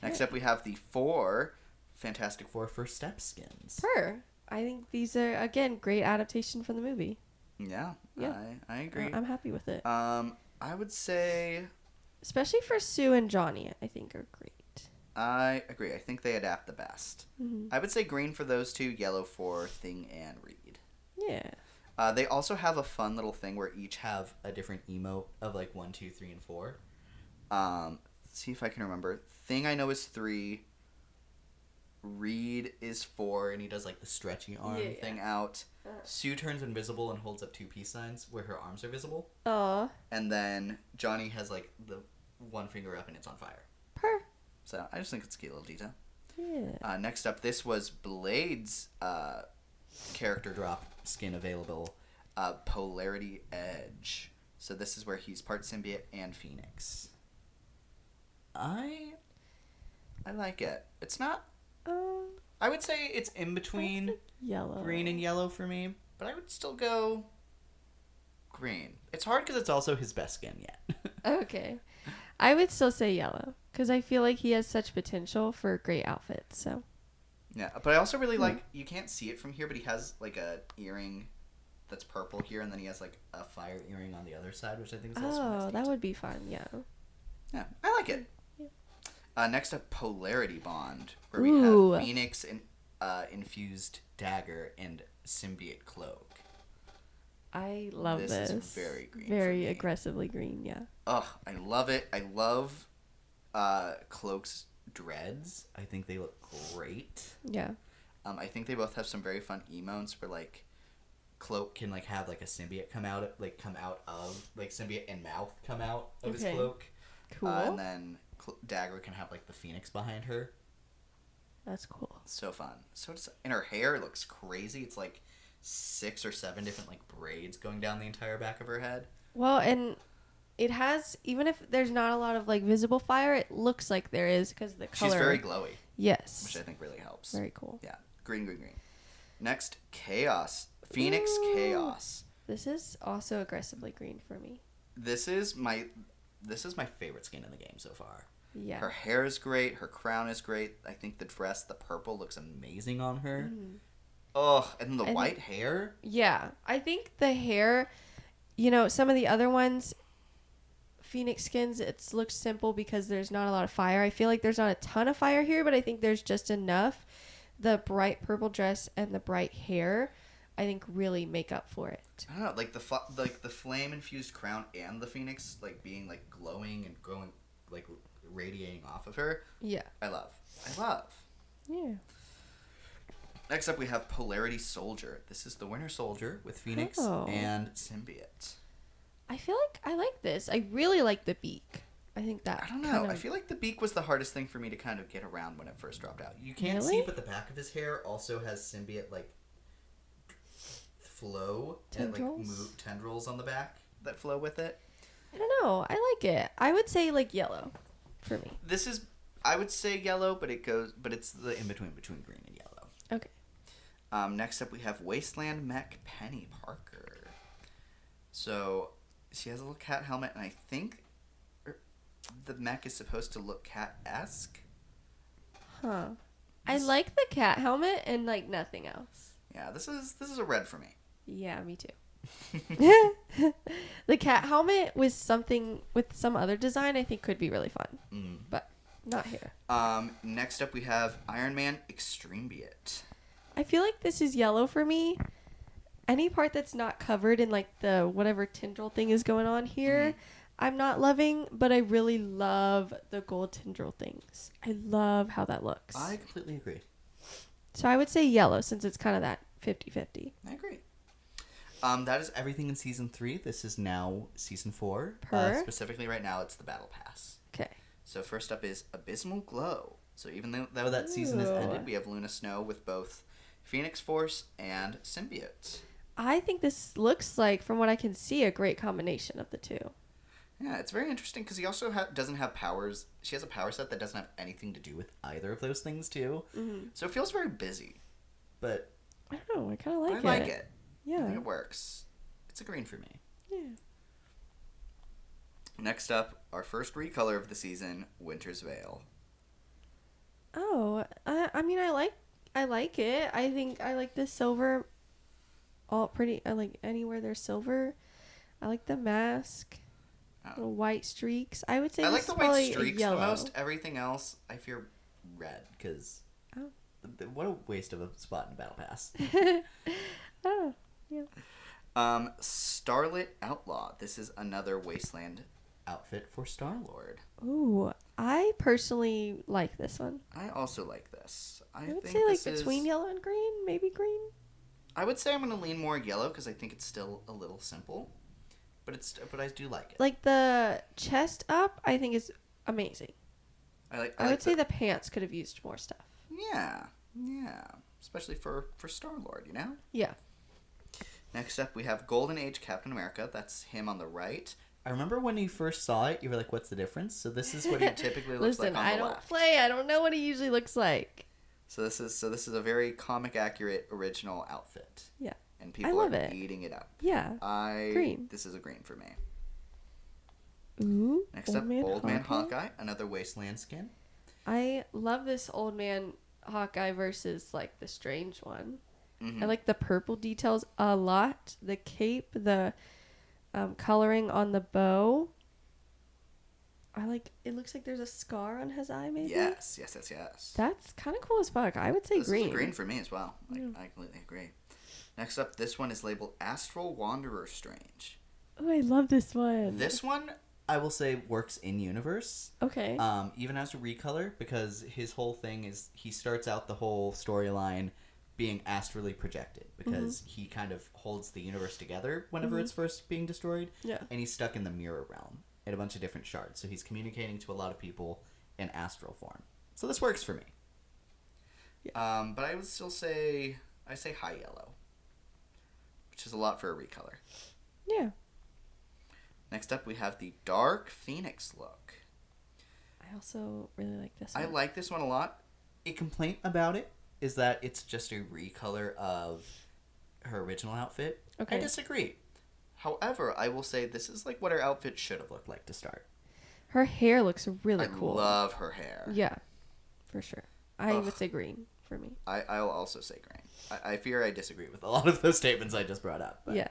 Next up, we have the 4 Fantastic Four First Step skins. Her. I think these are, again, great adaptation from the movie. Yeah, Yeah. I agree. I'm happy with it. I would say Especially for Sue and Johnny, I think are great. I agree. I think they adapt the best. Mm-hmm. I would say green for those two, yellow for Thing and Reed. Yeah. They also have a fun little thing where each have a different emote of like 1, 2, 3, and 4. Let's see if I can remember. Thing I know is 3. Reed is 4, and he does like the stretchy arm Yeah. thing out. Sue turns invisible and holds up 2 peace signs where her arms are visible. Aw. And then Johnny has like the one finger up and it's on fire. Per. So I just think it's a cute little detail. Yeah. Next up, this was Blade's character drop skin available, Polarity Edge. So this is where he's part symbiote and Phoenix. I like it. It's not. I would say it's in between Yellow. green and yellow for me, but I would still go green. It's hard because it's also his best skin yet. Okay. I would still say yellow because I feel like he has such potential for great outfits. So. Yeah, but I also really like, you can't see it from here, but he has like a earring that's purple here, and then he has like a fire earring on the other side, which I think is also nice. Oh, that would be fun. Yeah. Yeah, I like it. Yeah. Next up, Polarity Bond, where we Ooh. have Phoenix and infused dagger and symbiote cloak. I love this. This is very green for Very me. aggressively green. Yeah. Ugh, I love it. I love Cloak's dreads. I think they look great. Yeah. I think they both have some very fun emotes where like Cloak can like have like a symbiote come out of like symbiote and mouth come out of his Okay. cloak. Cool. And then Dagger can have like the Phoenix behind her. That's cool. So fun. So does, and her hair looks crazy. It's like 6 or 7 different like braids going down the entire back of her head. Well, and it has, even if there's not a lot of like visible fire, it looks like there is because the color. She's very glowy, Yes. which I think really helps. Very cool. Yeah, green, green, green. Next, Chaos. Phoenix Ooh. Chaos. This is also aggressively green for me. This is my favorite skin in the game so far. Yeah. Her hair is great. Her crown is great. I think the dress, the purple, looks amazing on her. Ugh, and the And- white hair. Yeah. I think the hair, you know, some of the other ones, Phoenix skins, it looks simple because there's not a lot of fire. I feel like there's not a ton of fire here, but I think there's just enough. The bright purple dress and the bright hair, I think, really make up for it. I don't know, like the flame infused crown and the Phoenix like being like glowing and going like radiating off of her. Yeah. I love. Yeah. Next up, we have Polarity Soldier. This is the Winter Soldier with Phoenix Oh. and symbiote. I feel like I like this. I really like the beak. I think that. I don't know. I feel like the beak was the hardest thing for me to kind of get around when it first dropped out. You can't see, Really? but the back of his hair also has symbiote like flow and like Tendrils? tendrils on the back that flow with it. I don't know. I like it. I would say like yellow for me. This is, I would say yellow, but it's the in between green and yellow. Okay. Next up, we have Wasteland Mech Penny Parker. So she has a little cat helmet, and I think the mech is supposed to look cat-esque. Huh. I like the cat helmet and like nothing else. Yeah, this is a red for me. Yeah, me too. The cat helmet with something with some other design I think could be really fun, but not here. Next up we have Iron Man Extremebeat. I feel like this is yellow for me. Any part that's not covered in like the whatever tendril thing is going on here, I'm not loving, but I really love the gold tendril things. I love how that looks. I completely agree. So I would say yellow since it's kind of that 50-50. I agree. That is everything in season 3. This is now season 4. Specifically right now, it's the battle pass. Okay. So first up is Abysmal Glow. So even though that season has ended, we have Luna Snow with both Phoenix Force and Symbiote. I think this looks like, from what I can see, a great combination of the two. Yeah, it's very interesting because he also doesn't have powers. She has a power set that doesn't have anything to do with either of those things too. So it feels very busy. But I don't know. I kind of like it. I like it. Yeah. I think it works. It's a green for me. Yeah. Next up, our first recolor of the season, Winter's Veil. Oh, I mean, I like it. I think I like the silver. All pretty. I like anywhere there's silver. I like the mask. The white streaks. I would say I this like is the probably white a streaks the yellow. most. Everything else, I fear red because what a waste of a spot in Battle Pass. Oh, yeah. Starlit Outlaw. This is another Wasteland outfit for Star-Lord. Ooh, I personally like this one. I also like this. I would think say like this between is... yellow and green, maybe green. I would say I'm going to lean more yellow because I think it's still a little simple, but I do like it. Like the chest up, I think is amazing. I would say the pants could have used more stuff. Yeah, especially for Star-Lord, you know. Yeah. Next up, we have Golden Age Captain America. That's him on the right. I remember when you first saw it, you were like, "What's the difference?" So this is what he typically looks Listen, like on the I don't left. play. I don't know what he usually looks like. So this is a very comic accurate original outfit. Yeah. And people love are it. eating it up. Yeah. Green. This is a green for me. Ooh. Next up, Old Man Hawkeye, another Wasteland skin. I love this old man Hawkeye versus like the strange one. Mm-hmm. I like the purple details a lot. The cape, the coloring on the bow. I like. It looks like there's a scar on his eye. Maybe. Yes. That's kind of cool as fuck. I would say This green. is a green for me as well. I completely agree. Next up, this one is labeled Astral Wanderer Strange. Oh, I love this one. This one, I will say, works in universe. Okay. Even as a recolor, because his whole thing is he starts out the whole storyline being astrally projected because he kind of holds the universe together whenever it's first being destroyed. Yeah. And he's stuck in the mirror realm in a bunch of different shards. So he's communicating to a lot of people in astral form. So this works for me. Yeah. But I would still say high yellow, which is a lot for a recolor. Yeah. Next up, we have the Dark Phoenix look. I also really like this one. I like this one a lot. A complaint about it is that it's just a recolor of her original outfit. Okay. I disagree. However, I will say this is like what her outfit should have looked like to start. Her hair looks really cool. I love her hair. Yeah, for sure. I would say green for me. I'll also say green. I fear I disagree with a lot of those statements I just brought up. But, Yeah.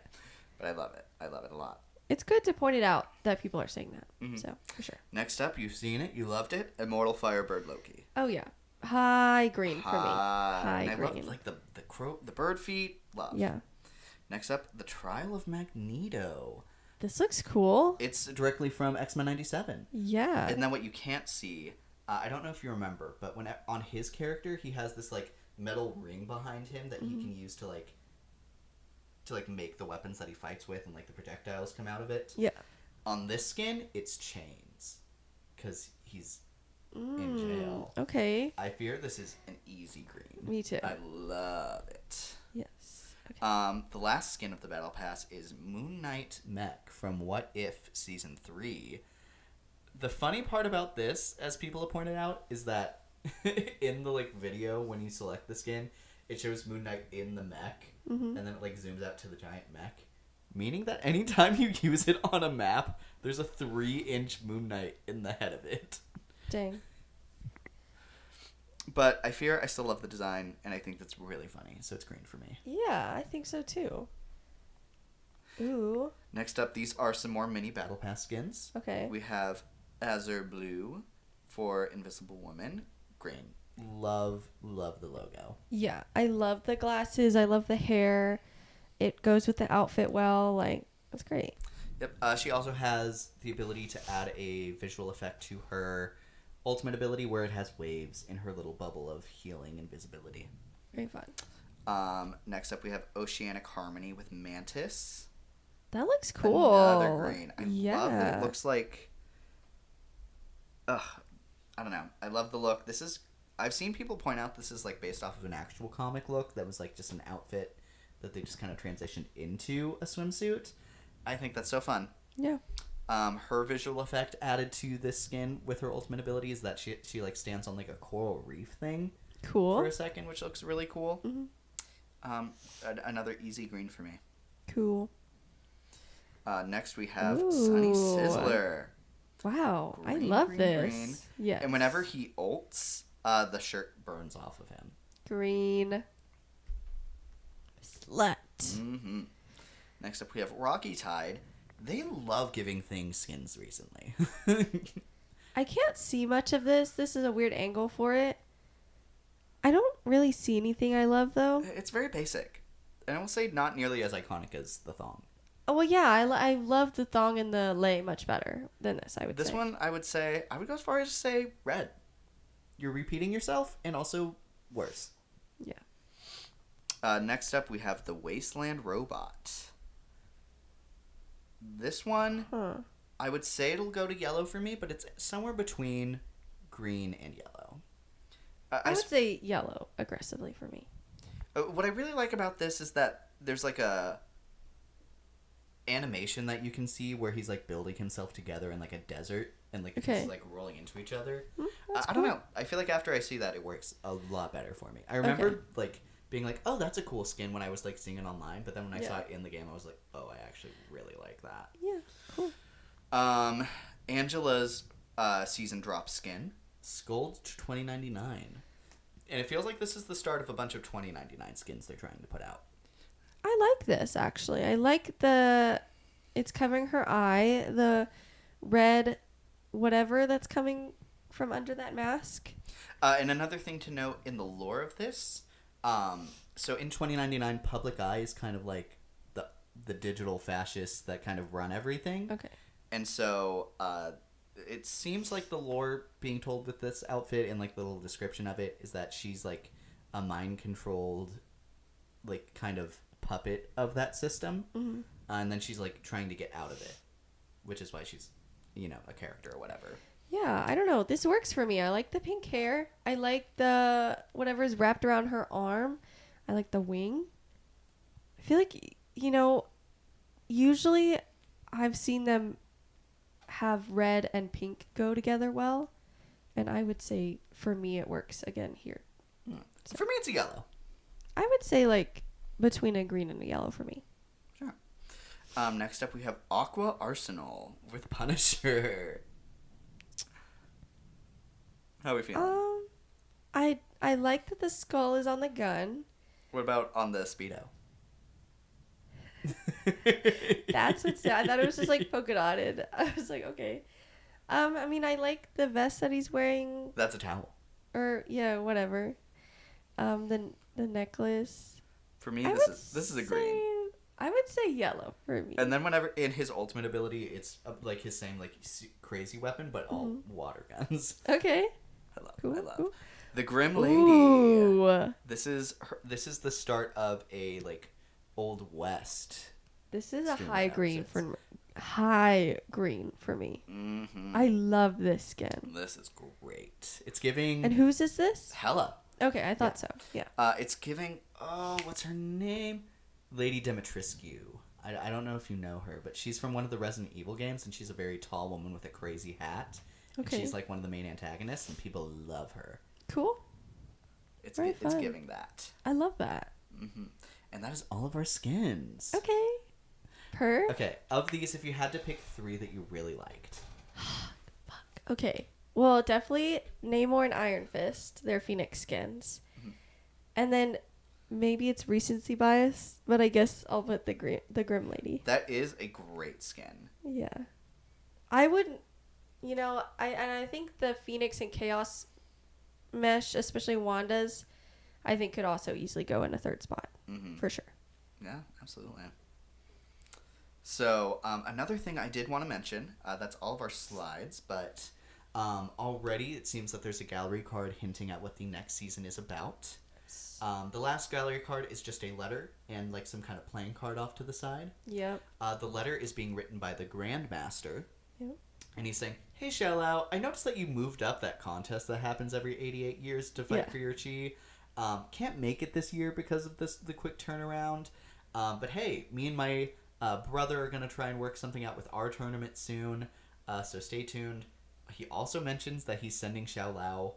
But I love it. I love it a lot. It's good to point it out that people are saying that. So, for sure. Next up, you've seen it. You loved it. Immortal Firebird Loki. Oh, yeah. High green for me. High High I green. love like the bird feet. Love. Yeah. Next up, the Trial of Magneto. This looks cool. It's directly from X-Men 97. Yeah. And then what you can't see, I don't know if you remember, but when on his character, he has this like metal ring behind him that he can use to make the weapons that he fights with and like the projectiles come out of it. Yeah. On this skin, it's chains because he's in jail. Okay. I fear this is an easy green. Me too. I love it. Yes. Okay. The last skin of the Battle Pass is Moon Knight Mech from What If Season 3. The funny part about this, as people have pointed out, is that in the like video when you select the skin, it shows Moon Knight in the mech, and then it like zooms out to the giant mech, meaning that anytime you use it on a map, there's a 3-inch Moon Knight in the head of it. Dang. But I fear I still love the design, and I think that's really funny, so it's green for me. Yeah, I think so too. Ooh. Next up, these are some more mini Battle Pass skins. Okay. We have Azure Blue for Invisible Woman. Green. Love the logo. Yeah, I love the glasses. I love the hair. It goes with the outfit well. Like, it's great. Yep. She also has the ability to add a visual effect to her ultimate ability where it has waves in her little bubble of healing and visibility. Very fun. Next up, we have Oceanic Harmony with Mantis. That looks cool. Another green. I Yeah. love that it looks like... I don't know. I love the look. I've seen people point out this is like based off of an actual comic look that was like just an outfit that they just kind of transitioned into a swimsuit. I think that's so fun. Yeah. Her visual effect added to this skin with her ultimate ability is that she like stands on like a coral reef thing Cool. for a second, which looks really cool. Mm-hmm. Another easy green for me. Cool. Next we have Ooh. Sunny Sizzler. Wow. I Green, love green, this. green. Yeah. And whenever he ults, the shirt burns off of him. Green. Slut. Mm-hmm. Next up we have Rocky Tide. They love giving things skins recently. I can't see much of this. This is a weird angle for it. I don't really see anything I love, though. It's very basic. And I will say not nearly as iconic as the thong. Oh, well, yeah, I love the thong and the lei much better than this, I would say. This one, I would go as far as to say red. You're repeating yourself, and also worse. Yeah. Next up, we have the Wasteland Robot. This one, I would say it'll go to yellow for me, but it's somewhere between green and yellow. I would say yellow aggressively for me. What I really like about this is that there's like a animation that you can see where he's like building himself together in like a desert and like Okay. he's like rolling into each other. That's I don't cool. know. I feel like after I see that, it works a lot better for me. I remember Okay. like being like, oh, that's a cool skin when I was like seeing it online, but then when I Yeah. saw it in the game, I was like, oh, I actually really like that. Yeah, cool. Angela's season drop skin, Scold 2099. And it feels like this is the start of a bunch of 2099 skins they're trying to put out. I like this, actually. I like it's covering her eye, the red whatever that's coming from under that mask. And another thing to note in the lore of this, so in 2099, Public Eye is kind of like the digital fascists that kind of run everything. Okay. And so it seems like the lore being told with this outfit and like the little description of it is that she's like a mind-controlled like kind of puppet of that system. Mm-hmm. And then she's like trying to get out of it, which is why she's, a character or whatever. Yeah, I don't know. This works for me. I like the pink hair. I like the whatever's wrapped around her arm. I like the wing. I feel like, usually I've seen them have red and pink go together well. And I would say for me it works again here. For me, it's a yellow. I would say like between a green and a yellow for me. Sure. Next up, we have Aqua Arsenal with Punisher. How are we feeling? I like that the skull is on the gun. What about on the Speedo? That's what's sad. I thought it was just like polka dotted. I was like, okay. I mean, I like the vest that he's wearing, That's a towel. or yeah, whatever. The necklace. For me, I this would is a green. say- I would say yellow for me. And then whenever in his ultimate ability, it's like his same like crazy weapon, but all water guns. Okay. I love. Cool, I love. cool. The Grim Lady. Ooh. This is the start of a like Old West. This is a Streaming high green outfits. high green for me. Mm-hmm. I love this skin. This is great. It's giving. And whose is this? Hella. Okay, I thought so. Yeah. It's giving. Oh, what's her name? Lady Dimitrescu. I don't know if you know her, but she's from one of the Resident Evil games, and she's a very tall woman with a crazy hat. Okay. And she's like one of the main antagonists, and people love her. Cool. It's Very it's fun. giving that. I love that. Mm-hmm. And that is all of our skins. Okay. Okay, of these, if you had to pick 3 that you really liked. Okay. Well, definitely Namor and Iron Fist. They're Phoenix skins. And then maybe it's recency bias, but I guess I'll put the Grim Lady. That is a great skin. Yeah. I would, I think the Phoenix and Chaos mesh, especially Wanda's, I think could also easily go in a third spot. For sure. Yeah, absolutely. So, another thing I did want to mention, that's all of our slides, but already it seems that there's a gallery card hinting at what the next season is about. The last gallery card is just a letter and like some kind of playing card off to the side. Yep. The letter is being written by the Grandmaster. Yep. And he's saying, "Hey, Xiaolao, I noticed that you moved up that contest that happens every 88 years to fight for your chi. Can't make it this year because of the quick turnaround. But hey, me and my brother are going to try and work something out with our tournament soon. So stay tuned." He also mentions that he's sending Xiaolao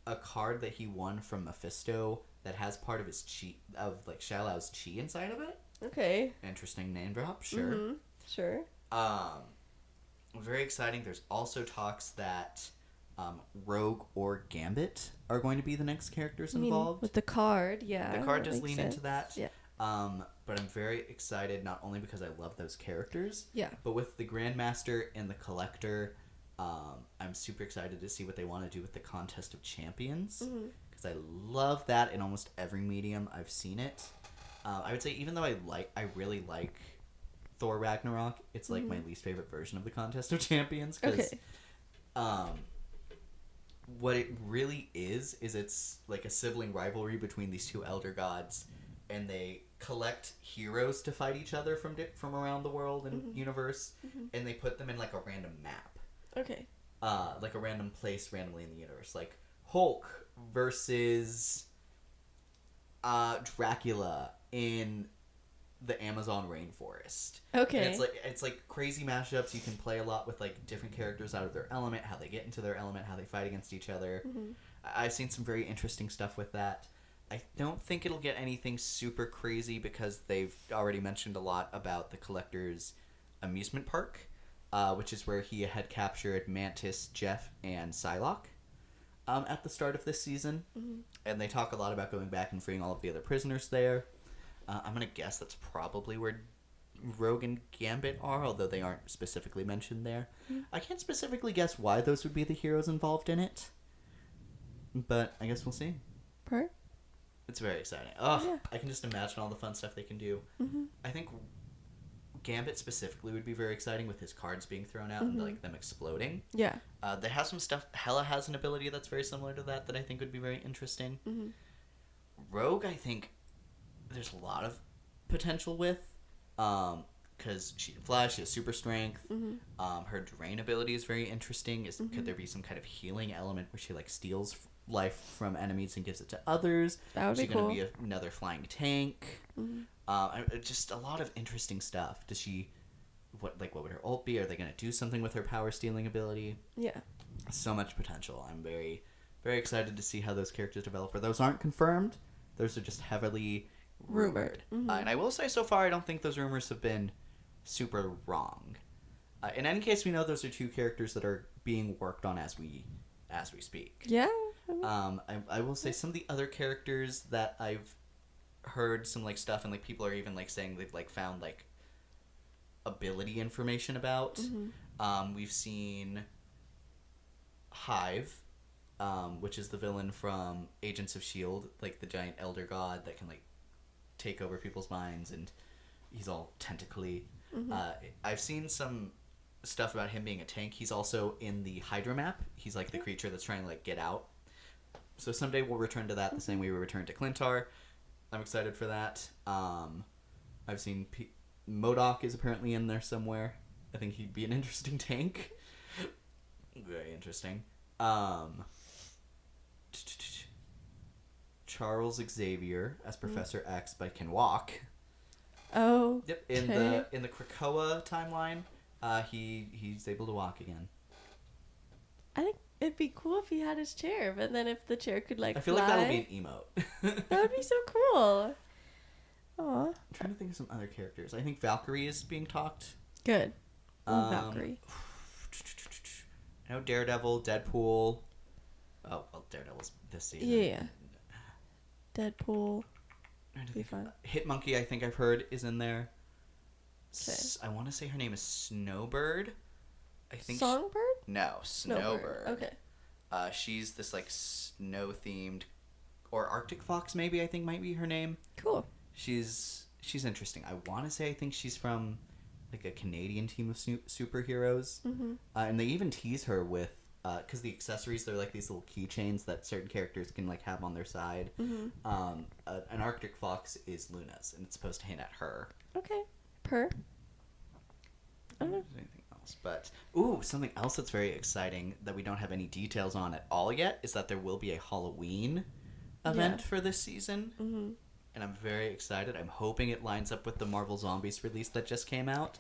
a card that he won from Mephisto that has part of his chi, of like Xiaolao's chi inside of it. Okay. Interesting name drop, sure. Mm-hmm. Sure. Very exciting. There's also talks that Rogue or Gambit are going to be the next characters involved. With the card, yeah. The card that does makes lean sense. into that. Yeah. But I'm very excited, not only because I love those characters, Yeah. but with the Grandmaster and the Collector, I'm super excited to see what they want to do with the Contest of Champions, because I love that in almost every medium I've seen it. I would say even though I really like Thor Ragnarok, it's like my least favorite version of the Contest of Champions, because what it really is it's like a sibling rivalry between these two elder gods, and they collect heroes to fight each other from around the world and universe, and they put them in like a random map. Okay. Like a random place randomly in the universe. Like Hulk versus Dracula in the Amazon rainforest. Okay. And it's like crazy mashups. You can play a lot with like different characters out of their element, how they get into their element, how they fight against each other. I've seen some very interesting stuff with that. I don't think it'll get anything super crazy because they've already mentioned a lot about the Collector's amusement park, which is where he had captured Mantis, Jeff, and Psylocke at the start of this season. And they talk a lot about going back and freeing all of the other prisoners there. I'm going to guess that's probably where Rogue and Gambit are, although they aren't specifically mentioned there. I can't specifically guess why those would be the heroes involved in it, but I guess we'll see. It's very exciting. I can just imagine all the fun stuff they can do. I think Gambit specifically would be very exciting with his cards being thrown out and like them exploding. Yeah. They have some stuff. Hela has an ability that's very similar to that I think would be very interesting. Rogue, I think there's a lot of potential with, because she can fly, she has super strength. Her drain ability is very interesting. Could there be some kind of healing element where she like steals life from enemies and gives it to others? That would be cool. Is she going to be another flying tank? Just a lot of interesting stuff. Does she, what would her ult be? Are they going to do something with her power stealing ability? Yeah. So much potential. I'm very, very excited to see how those characters develop. Those aren't confirmed. Those are just heavily rumored. And I will say, so far, I don't think those rumors have been super wrong. In any case, we know those are two characters that are being worked on as we speak. Yeah. I will say some of the other characters that I've heard some like stuff, and like people are even like saying they've like found like ability information about. We've seen Hive, which is the villain from Agents of S.H.I.E.L.D., like the giant elder god that can like take over people's minds, and he's all tentacly. I've seen some stuff about him being a tank. He's also in the Hydra map. He's like the creature that's trying to like get out. So someday we'll return to that the same way we returned to Clintar. I'm excited for that. I've seen MODOK is apparently in there somewhere. I think he'd be an interesting tank. Very interesting. Charles Xavier as Professor X, but can walk. Oh. Yep. In the Krakoa timeline, he's able to walk again. I think it'd be cool if he had his chair, but then if the chair could like I feel fly, like that would be an emote. that would be so cool. Aw. I'm trying to think of some other characters. I think Valkyrie is being talked. Good. Valkyrie. I know Daredevil, Deadpool. Oh, well, Daredevil's this season. Yeah. Deadpool. Be fun. Hitmonkey, I think I've heard, is in there. Okay. I want to say her name is Snowbird. I think. Songbird? No, Snowbird. Okay. She's this like snow-themed, or Arctic Fox maybe I think might be her name. Cool. She's interesting. I want to say I think she's from like a Canadian team of superheroes, and they even tease her with because the accessories, they're like these little keychains that certain characters can like have on their side. An Arctic Fox is Luna's, and it's supposed to hint at her. Okay. Per. I don't know. Anything else? But something else that's very exciting that we don't have any details on at all yet is that there will be a Halloween event for this season, and I'm very excited. I'm hoping it lines up with the Marvel Zombies release that just came out.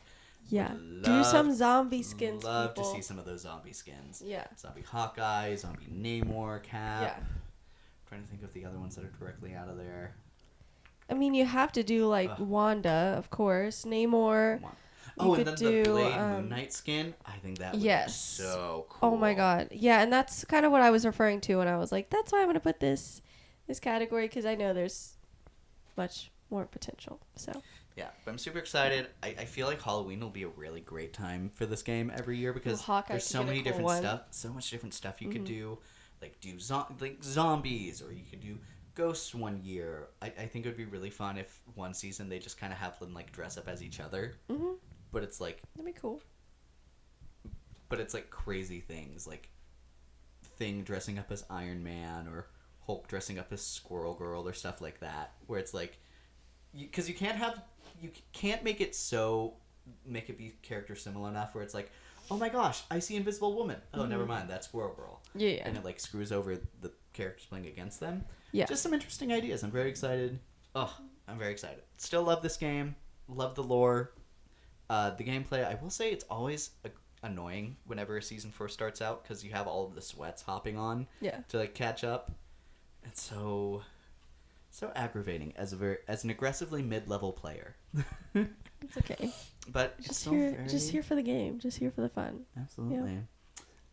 Yeah. Do some zombie skins, Love people. to see some of those zombie skins. Yeah. Zombie Hawkeye, Zombie Namor, Cap. Yeah. Trying to think of the other ones that are directly out of there. I mean, you have to do like Wanda, of course. Namor. Oh, You and then could the do, Blade Moon Knight skin. I think that would yes. be so cool. Oh my god. Yeah, and that's kind of what I was referring to when I was like, that's why I'm going to put this category, because I know there's much more potential. So Yeah, but I'm super excited. I feel like Halloween will be a really great time for this game every year because Hawkeye there's could so get a many cool different one. stuff, so much different stuff you could do. Like do like zombies, or you could do ghosts one year. I think it would be really fun if one season they just kind of have them like dress up as each other. But it's like that'd be cool. Crazy things, like Thing dressing up as Iron Man, or Hulk dressing up as Squirrel Girl, or stuff like that, where it's like, because you can't make it be character similar enough where it's like, oh my gosh, I see Invisible Woman. Oh, never mind, that's Squirrel Girl. Yeah. And it like screws over the characters playing against them. Yeah. Just some interesting ideas. I'm very excited. Oh, I'm very excited. Still love this game. Love the lore. The gameplay, I will say it's always annoying whenever a season 4 starts out because you have all of the sweats hopping on to like catch up. It's so aggravating as an aggressively mid-level player. It's okay. But Just here for the game. Just here for the fun. Absolutely.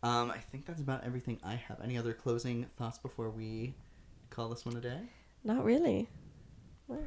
I think that's about everything I have. Any other closing thoughts before we call this one a day? Not really. Well,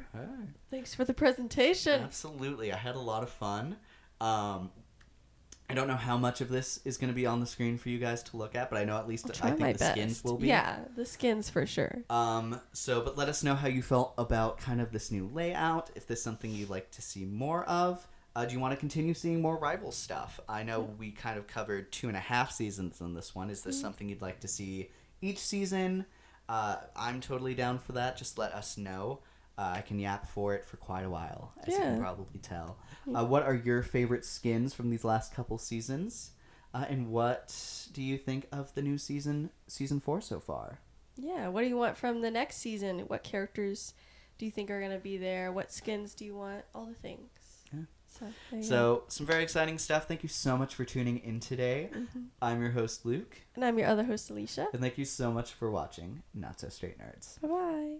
thanks for the presentation. Absolutely. I had a lot of fun. I don't know how much of this is going to be on the screen for you guys to look at, but I know at least I think the skins will be. Yeah, the skins for sure. But let us know how you felt about kind of this new layout, if there's something you'd like to see more of. Do you want to continue seeing more Rivals stuff? I know we kind of covered 2.5 seasons in this one. Is this something you'd like to see each season? I'm totally down for that. Just let us know. I can yap for it for quite a while, as you can probably tell. What are your favorite skins from these last couple seasons? And what do you think of the new season 4 so far? Yeah, what do you want from the next season? What characters do you think are going to be there? What skins do you want? All the things. Yeah. So some very exciting stuff. Thank you so much for tuning in today. I'm your host, Luke. And I'm your other host, Alicia. And thank you so much for watching Not So Straight Nerds. Bye-bye.